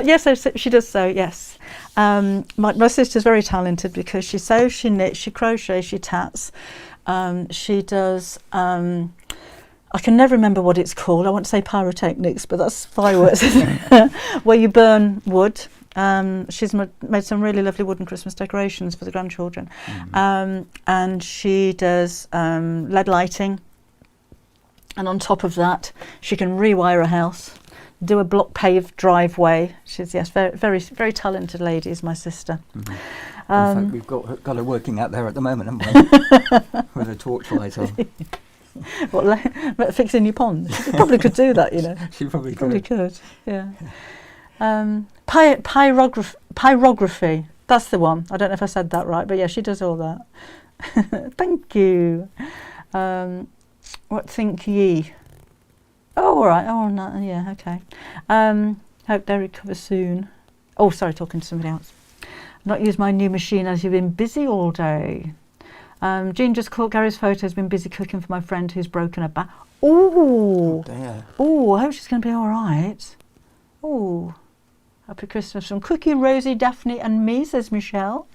Yes, she does sew, yes. My sister's very talented because she sews, she knits, she crochets, she tats. She does, I can never remember what it's called. I want to say pyrotechnics, but that's fireworks, where you burn wood. She's made some really lovely wooden Christmas decorations for the grandchildren. And she does LED lighting. And on top of that, she can rewire a house, do a block paved driveway. She's, yes, very, very, very talented lady is my sister. In fact, we've got her working out there at the moment, haven't we? With a torchlight on. What, fixing your pond? She probably could do that, you know. She probably could, yeah. Pyrography, that's the one. I don't know if I said that right, but yeah, she does all that. Thank you. What think ye? Oh, all right. Oh, no, yeah, okay. Hope they recover soon. Oh, sorry, talking to somebody else. Not used my new machine as you've been busy all day. Jean just caught Gary's photo, has been busy cooking for my friend who's broken a back. Oh, dear. Oh, I hope she's going to be all right. Oh, happy Christmas from Cookie, Rosie, Daphne and me, says Michelle.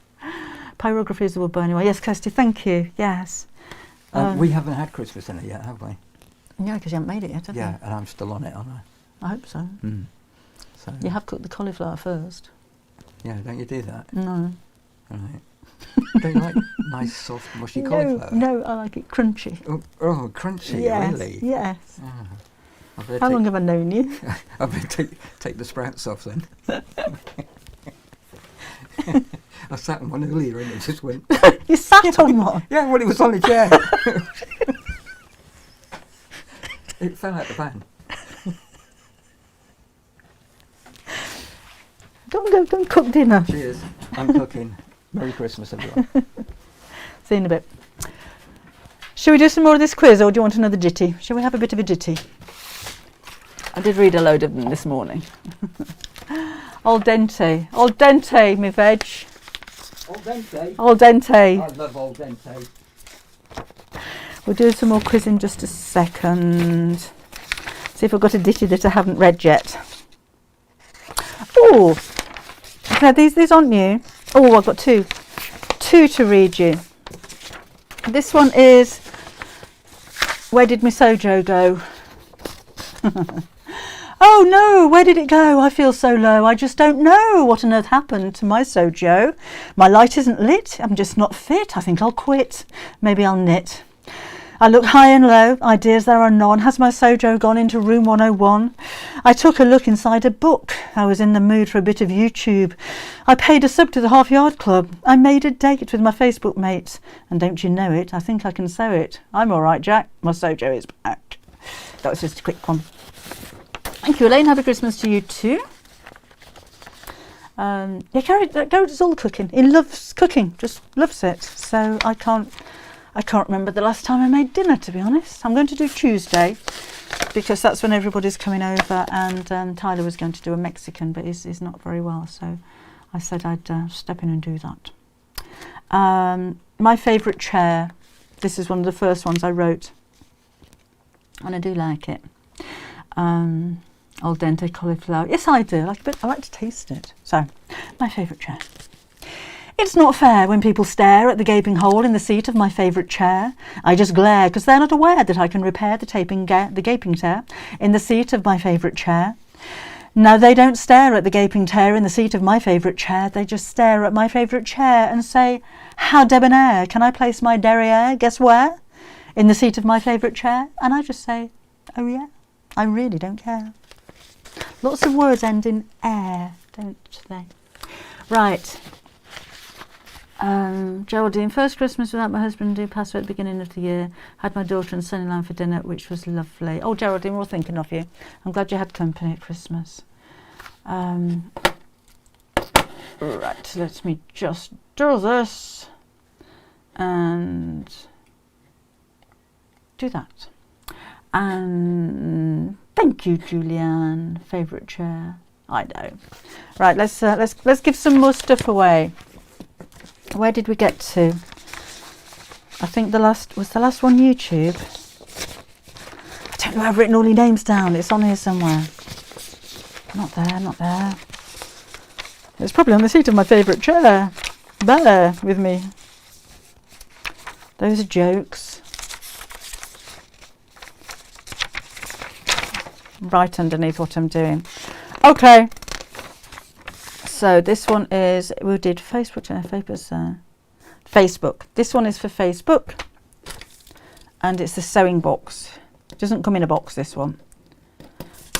Pyrography is the wood burning one. Yes, Kirsty, thank you. Yes. We haven't had Christmas in it yet, have we? Yeah, because you haven't made it yet, have you? Yeah, and I'm still on it, aren't I? I hope so. So You have cooked the cauliflower first. yeah, don't you do that? No. Right. Don't you like nice, soft, mushy cauliflower? No, I like it crunchy. Oh, crunchy, Yes, really? yes. Oh, How long have I known you? I better take the sprouts off then. I sat on one earlier and it just went... You sat on one? Yeah, well, it was on the chair. It fell out the pan. Go and cook dinner. Cheers. I'm cooking. Merry Christmas, everyone. See you in a bit. Shall we do some more of this quiz, or do you want another ditty? Shall we have a bit of a ditty? I did read a load of them this morning. Al dente, me veg. Al dente? Al dente. I love al dente. We'll do some more quiz in just a second. See if I've got a ditty that I haven't read yet. Oh, okay, these aren't new. Oh, I've got two to read you. This one is, where did my Sojo go? Oh no, where did it go? I feel so low. I just don't know what on earth happened to my Sojo. My light isn't lit. I'm just not fit. I think I'll quit. Maybe I'll knit. I look high and low. Ideas there are none. Has my Sojo gone into room 101? I took a look inside a book. I was in the mood for a bit of YouTube. I paid a sub to the Half Yard Club. I made a date with my Facebook mates. And don't you know it, I think I can sew it. I'm all right, Jack. My Sojo is back. That was just a quick one. Thank you, Elaine. Happy Christmas to you too. Yeah, Gary does all the cooking. He loves cooking, just loves it. So I can't remember the last time I made dinner, to be honest. I'm going to do Tuesday because that's when everybody's coming over, and Tyler was going to do a Mexican, but he's not very well, so I said I'd step in and do that. My favourite chair. This is one of the first ones I wrote, and I do like it. Al dente cauliflower. Yes, I do. I like to taste it. So, my favourite chair. It's not fair when people stare at the gaping hole in the seat of my favourite chair. I just glare because they're not aware that I can repair the gaping tear in the seat of my favourite chair. No, they don't stare at the gaping tear in the seat of my favourite chair. They just stare at my favourite chair and say, how debonair, can I place my derriere, guess where? In the seat of my favourite chair. And I just say, oh yeah, I really don't care. Lots of words end in air, don't they? Right. Geraldine, first Christmas without my husband who passed away at the beginning of the year. Had my daughter and son-in-law for dinner, which was lovely. Oh, Geraldine, we're all thinking of you. I'm glad you had company at Christmas. Right, let me just do this and do that. And thank you, Julianne. Favourite chair. I know. Right, let's give some more stuff away. Where did we get to? I think the last one YouTube. I don't know. I've written all your names down. It's on here somewhere. Not there. It's probably on the seat of my favourite chair. Bear with me. Those are jokes. Right underneath what I'm doing. Okay. So this one is, we did Facebook. Facebook. This one is for Facebook. And it's the sewing box. It doesn't come in a box, this one.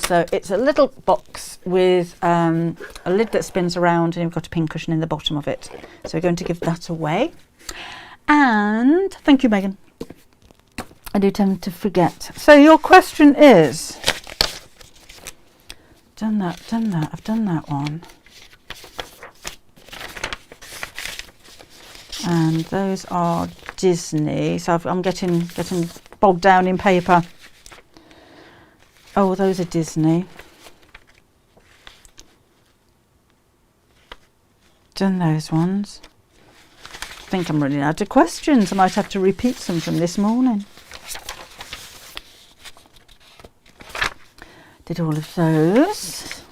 So it's a little box with a lid that spins around, and you've got a pin cushion in the bottom of it. So we're going to give that away. And thank you, Megan. I do tend to forget. So your question is, done that, I've done that one. And those are Disney. So I'm getting bogged down in paper. Oh, those are Disney. Done those ones. I think I'm running out of questions. I might have to repeat some from this morning. Did all of those.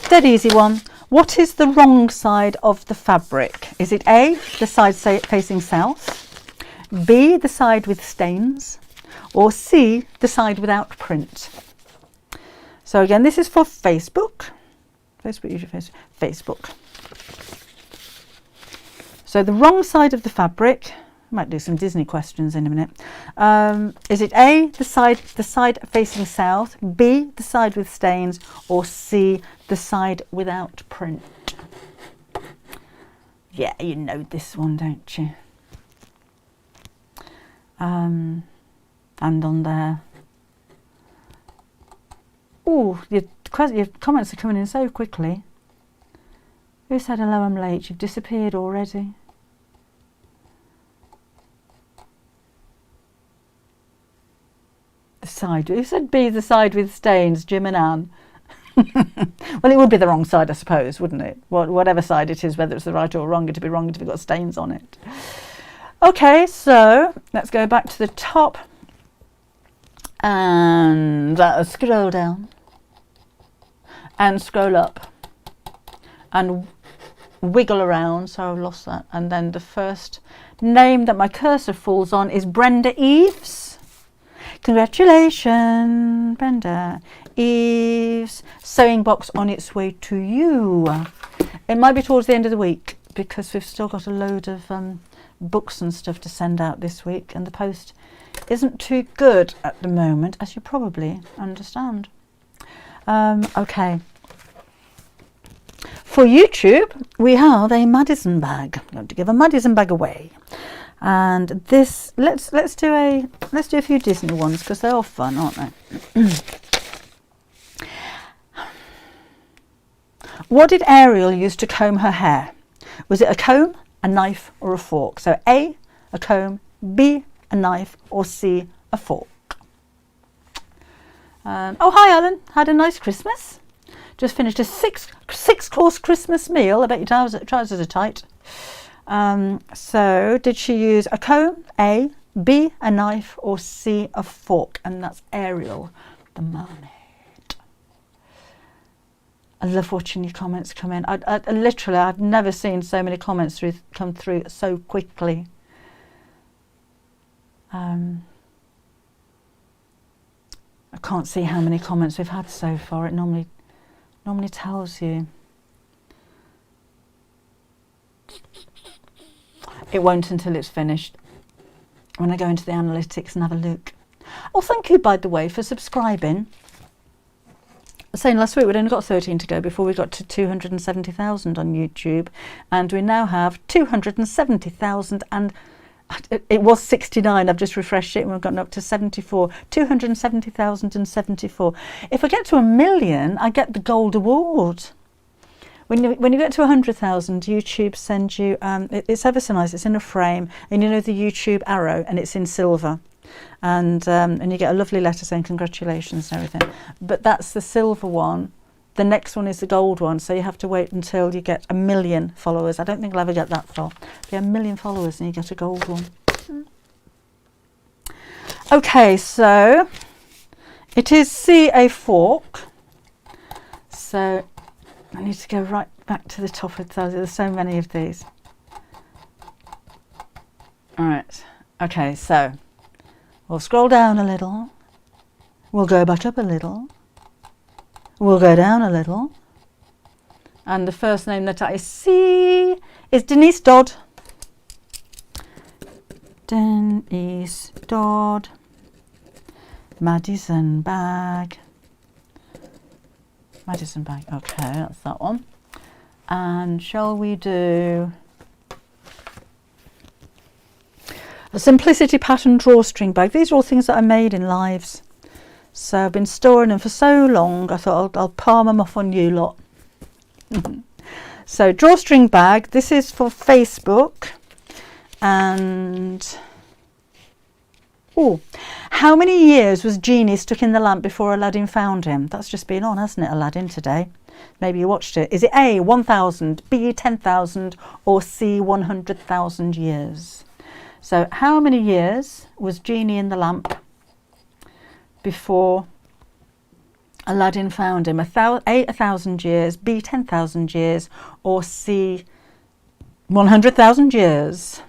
Dead easy one. What is the wrong side of the fabric? Is it A, the side facing south, B, the side with stains, or C, the side without print? So again, this is for Facebook. Facebook. So the wrong side of the fabric, I might do some Disney questions in a minute. Is it A, the side facing south, B, the side with stains, or C, the side without print? Yeah, you know this one, don't you? And on there. Oh, your comments are coming in so quickly. Who said hello, I'm late? You've disappeared already. The side. Who said B, the side with stains? Jim and Anne. Well, it would be the wrong side, I suppose, wouldn't it? Whatever side it is, whether it's the right or wrong, it'd be wrong if it got stains on it. Okay, so let's go back to the top and scroll down and scroll up and wiggle around. So I've lost that. And then the first name that my cursor falls on is Brenda Eves. Congratulations, Brenda Eves. Sewing box on its way to you. It might be towards the end of the week because we've still got a load of books and stuff to send out this week, and the post isn't too good at the moment, as you probably understand. Okay. For YouTube, we have a Madison bag. I'm going to give a Madison bag away. And this, let's do a few Disney ones because they're all fun, aren't they? What did Ariel use to comb her hair? Was it a comb, a knife, or a fork? So A, a comb, B, a knife, or C, a fork. Oh, hi, Alan. Had a nice Christmas. Just finished a six-course Christmas meal. I bet your trousers are tight. So did she use a comb, A, B, a knife, or C, a fork? And that's Ariel, the mermaid. I love watching your comments come in. I literally, I've never seen so many comments come through so quickly. I can't see how many comments we've had so far. It normally tells you. It won't until it's finished. When I go into the analytics and have a look. Oh, thank you, by the way, for subscribing. I was saying last week we'd only got 13 to go before we got to 270,000 on YouTube, and we now have 270,000, and it was 69. I've just refreshed it and we've gotten up to 74. 270,074. If I get to 1 million, I get the gold award. When you get to 100,000, YouTube sends you, it's ever so nice, it's in a frame, and you know the YouTube arrow, and it's in silver. And you get a lovely letter saying congratulations and everything. But that's the silver one. The next one is the gold one, so you have to wait until you get 1 million followers. I don't think I'll ever get that far. If you have 1 million followers and you get a gold one. Okay, so it is C, a fork. So I need to go right back to the top of those. There's so many of these. All right. Okay, so we'll scroll down a little. We'll go back up a little. We'll go down a little. And the first name that I see is Denise Dodd. Denise Dodd. Madison bag. Madison bag. Okay, that's that one. And shall we do a Simplicity pattern drawstring bag? These are all things that I made in lives. So I've been storing them for so long, I thought I'll palm them off on you lot. So drawstring bag, this is for Facebook. And oh, how many years was Genie stuck in the lamp before Aladdin found him? That's just been on, hasn't it, Aladdin, today? Maybe you watched it. Is it A, 1,000, B, 10,000, or C, 100,000 years? So how many years was Genie in the lamp before Aladdin found him? A 1,000 years, B, 10,000 years, or C, 100,000 years?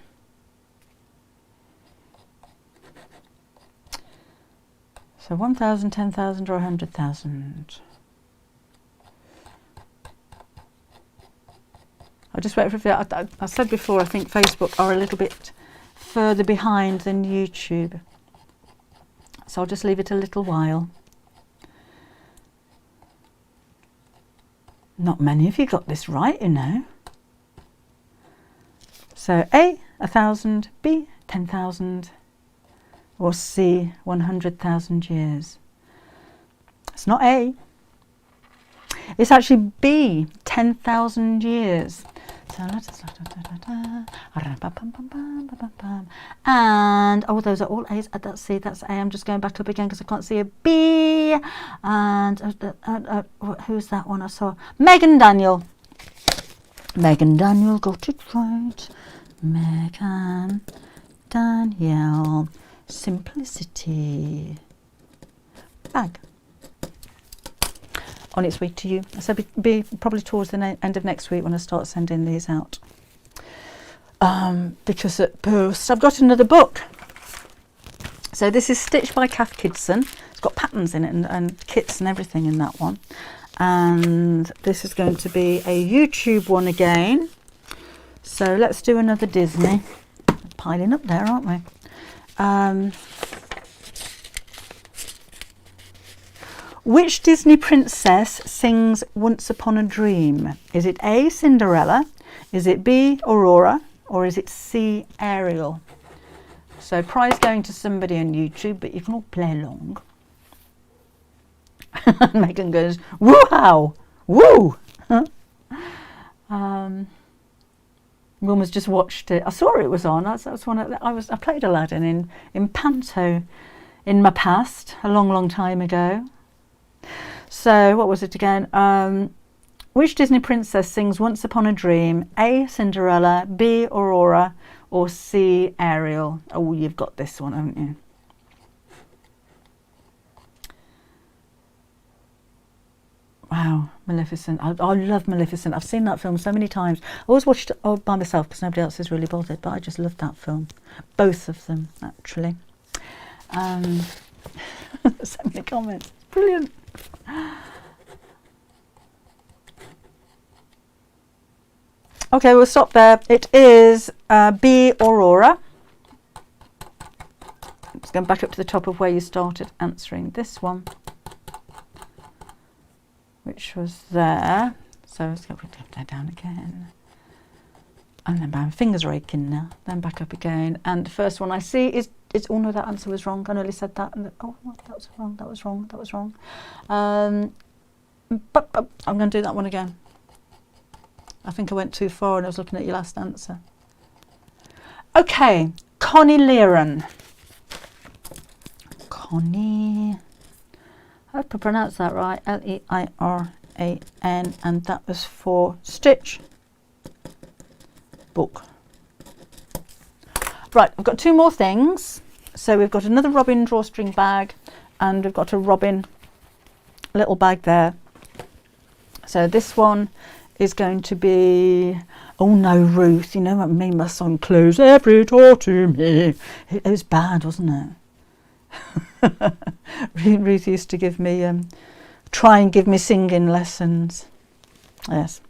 So 1,000, 10,000, or 100,000? I'll just wait for it. I said before, I think Facebook are a little bit further behind than YouTube. So I'll just leave it a little while. Not many of you got this right, you know. So A, 1,000, B, 10,000, or C, 100,000 years. It's not A. It's actually B, 10,000 years. So and oh, those are all A's. That's C, that's A. I'm just going back up again because I can't see a B. And who's that one I saw? Megan Daniel. Megan Daniel got it right. Megan Daniel. Simplicity bag. On its way to you. So be probably towards the end of next week when I start sending these out. Because at post I've got another book. So this is Stitch by Kath Kidson. It's got patterns in it and kits and everything in that one. And this is going to be a YouTube one again. So let's do another Disney. Piling up there, aren't we? Which Disney princess sings Once Upon a Dream? Is it A, Cinderella? Is it B, Aurora? Or is it C, Ariel? So prize going to somebody on YouTube, but you can all play along. Megan goes, woo-how! Woo! Wilma's just watched it. I saw it was on. That's one I played Aladdin in Panto in my past, a long time ago. So what was it again? Which Disney princess sings Once Upon a Dream? A, Cinderella, B, Aurora, or C, Ariel? Oh, you've got this one, haven't you? Wow, Maleficent. I love Maleficent. I've seen that film so many times. I always watched it all by myself because nobody else is really bothered, but I just love that film. Both of them, actually. So many comments. Brilliant. Okay, we'll stop there. It is B, Aurora. Let's go back up to the top of where you started answering this one, which was there. So let's go down again. And then my fingers are aching now. Then back up again. And the first one I see is oh no, that answer was wrong. I nearly said that. And oh, that was wrong. That was wrong. That was wrong. But I'm going to do that one again. I think I went too far and I was looking at your last answer. Okay, Connie Leiron. Connie. I hope I pronounced that right. Leiran, and that was for Stitch book. Right, I've got two more things. So we've got another Robin drawstring bag, and we've got a Robin little bag there. So this one is going to be, oh no, Ruth, you know what made my song close every door to me. It was bad, wasn't it? Ruth used to give me, try and give me singing lessons. Yes.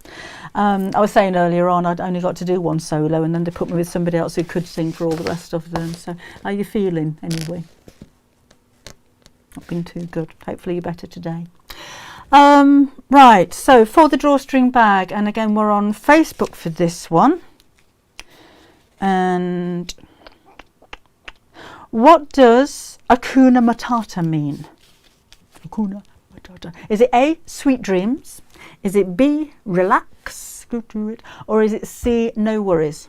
I was saying earlier on, I'd only got to do one solo, and then they put me with somebody else who could sing for all the rest of them. So how are you feeling anyway? Not been too good. Hopefully you're better today. Right, so for the drawstring bag, and again we're on Facebook for this one. And what does Hakuna Matata mean? Hakuna Matata. Is it A, sweet dreams? Is it B, relax, go to it? Or is it C, no worries?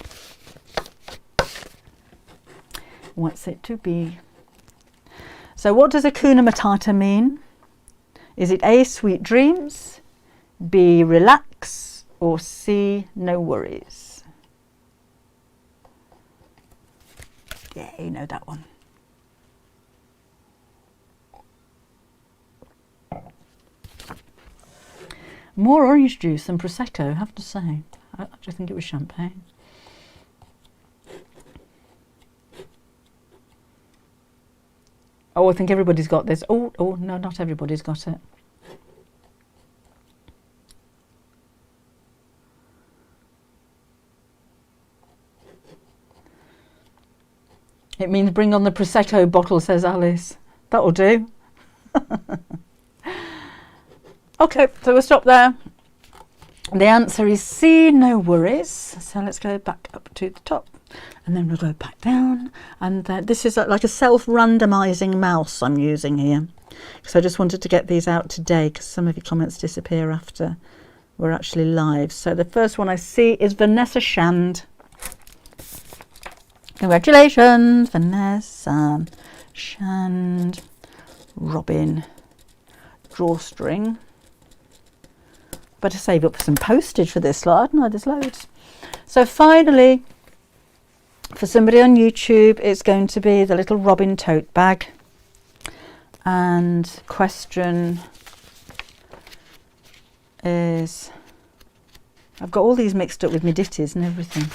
What's it to be? So what does Hakuna Matata mean? Is it A, sweet dreams, B, relax, or C, no worries? Yeah, you know that one. More orange juice than Prosecco, I have to say. I actually think it was champagne. Oh, I think everybody's got this. Oh, no, not everybody's got it. It means bring on the Prosecco bottle, says Alice. That'll do. Okay, so we'll stop there. The answer is C, no worries. So let's go back up to the top, and then we'll go back down. And this is like a self-randomizing mouse I'm using here. So I just wanted to get these out today because some of your comments disappear after we're actually live. So the first one I see is Vanessa Shand. Congratulations, Vanessa Shand. Robin drawstring. Better save up for some postage for this lot, hadn't I? There's loads. So finally, for somebody on YouTube, it's going to be the little Robin tote bag. And question is, I've got all these mixed up with my ditties and everything.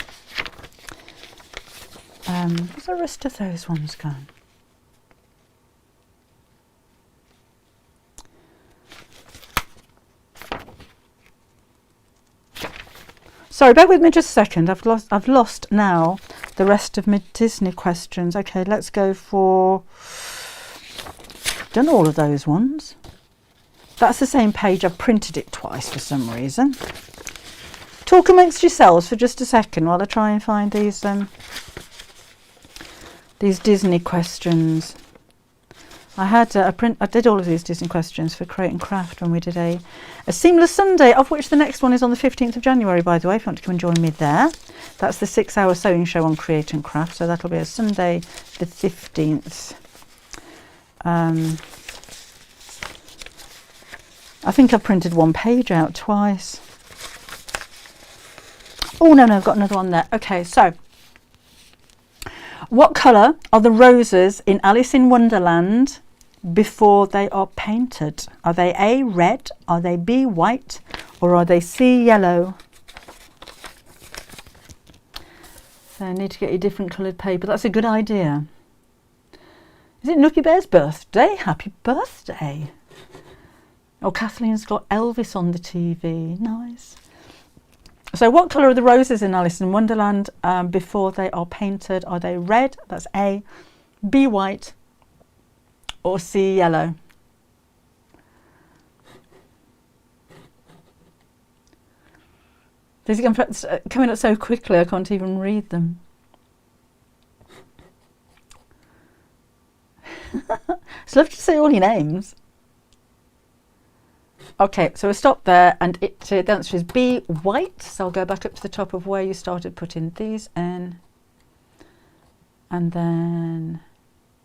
Where's the rest of those ones gone? Sorry, bear with me just a second. I've lost now the rest of my Disney questions. Okay, let's go for... Done all of those ones. That's the same page. I've printed it twice for some reason. Talk amongst yourselves for just a second while I try and find these Disney questions. I did all of these Disney questions for Create and Craft when we did a Seamless Sunday, of which the next one is on the 15th of January, by the way, if you want to come and join me there. That's the 6-hour sewing show on Create and Craft, so that'll be a Sunday the 15th. I think I've printed one page out twice. Oh, no, I've got another one there. Okay, so what colour are the roses in Alice in Wonderland before they are painted? Are they A, red? Are they B, white? Or are they C, yellow? So I need to get you different coloured paper. That's a good idea. Is it Nookie Bear's birthday? Happy birthday. Oh, Kathleen's got Elvis on the TV. Nice. So what colour are the roses in Alice in Wonderland before they are painted? Are they red? That's A. B, white. Or C, yellow. These are coming up so quickly I can't even read them. It's lovely to see all your names. Okay, so we'll stop there, and the answer is B, white. So I'll go back up to the top of where you started putting these in. And then,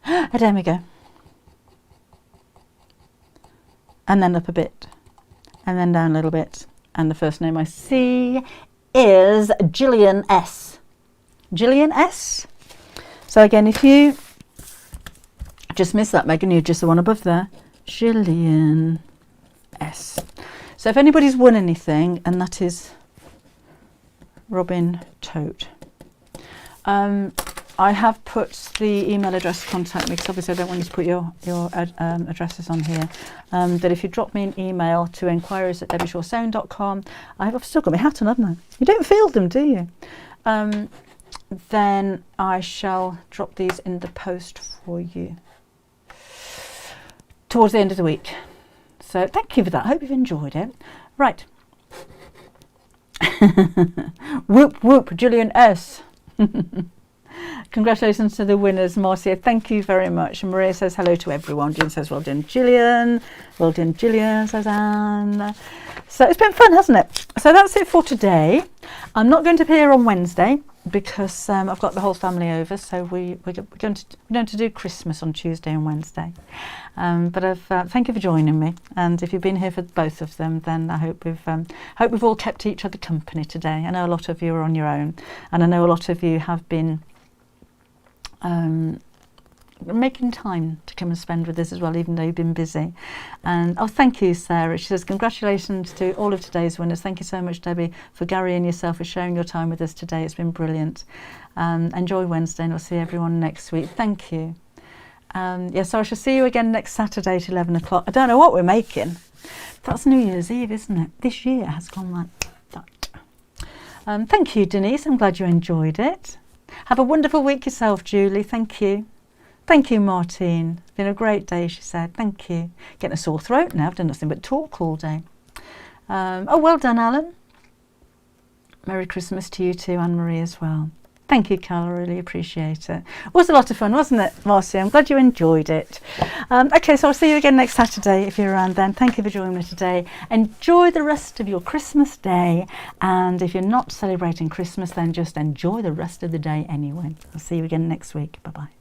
there we go. And then up a bit, and then down a little bit. And the first name I see is Gillian S. Gillian S. So again, if you just missed that, Megan, you're just the one above there. Gillian S. So if anybody's won anything, and that is Robin Tote. I have put the email address to contact me, because obviously I don't want you to put your addresses on here. But if you drop me an email to enquiries@debbieshawsound.com, I've still got my hat on, haven't I? You don't feel them, do you? Then I shall drop these in the post for you towards the end of the week. So thank you for that. I hope you've enjoyed it. Right. Whoop whoop, Julian S. Congratulations to the winners, Marcia. Thank you very much. And Maria says hello to everyone. June says well done, Gillian. Well done, Gillian, says Anne. So it's been fun, hasn't it? So that's it for today. I'm not going to appear on Wednesday because I've got the whole family over. So we're going to do Christmas on Tuesday and Wednesday. But thank you for joining me. And if you've been here for both of them, then I hope we've all kept each other company today. I know a lot of you are on your own, and I know a lot of you have been making time to come and spend with us as well, even though you've been busy. And thank you, Sarah. She says congratulations to all of today's winners. Thank you so much, Debbie, for Gary and yourself for sharing your time with us today. It's been brilliant. Enjoy Wednesday, and I'll see everyone next week. Thank you. So I shall see you again next Saturday at 11 o'clock. I don't know what we're making. That's New Year's Eve, isn't it? This year has gone like that. Thank you, Denise. I'm glad you enjoyed it. Have a wonderful week yourself, Julie. Thank you. Thank you, Martine. It's been a great day, she said. Thank you. Getting a sore throat now. I've done nothing but talk all day. Well done, Alan. Merry Christmas to you too, Anne-Marie, as well. Thank you, Carl. I really appreciate it. It was a lot of fun, wasn't it, Marcy? I'm glad you enjoyed it. Okay, so I'll see you again next Saturday if you're around then. Thank you for joining me today. Enjoy the rest of your Christmas day. And if you're not celebrating Christmas, then just enjoy the rest of the day anyway. I'll see you again next week. Bye-bye.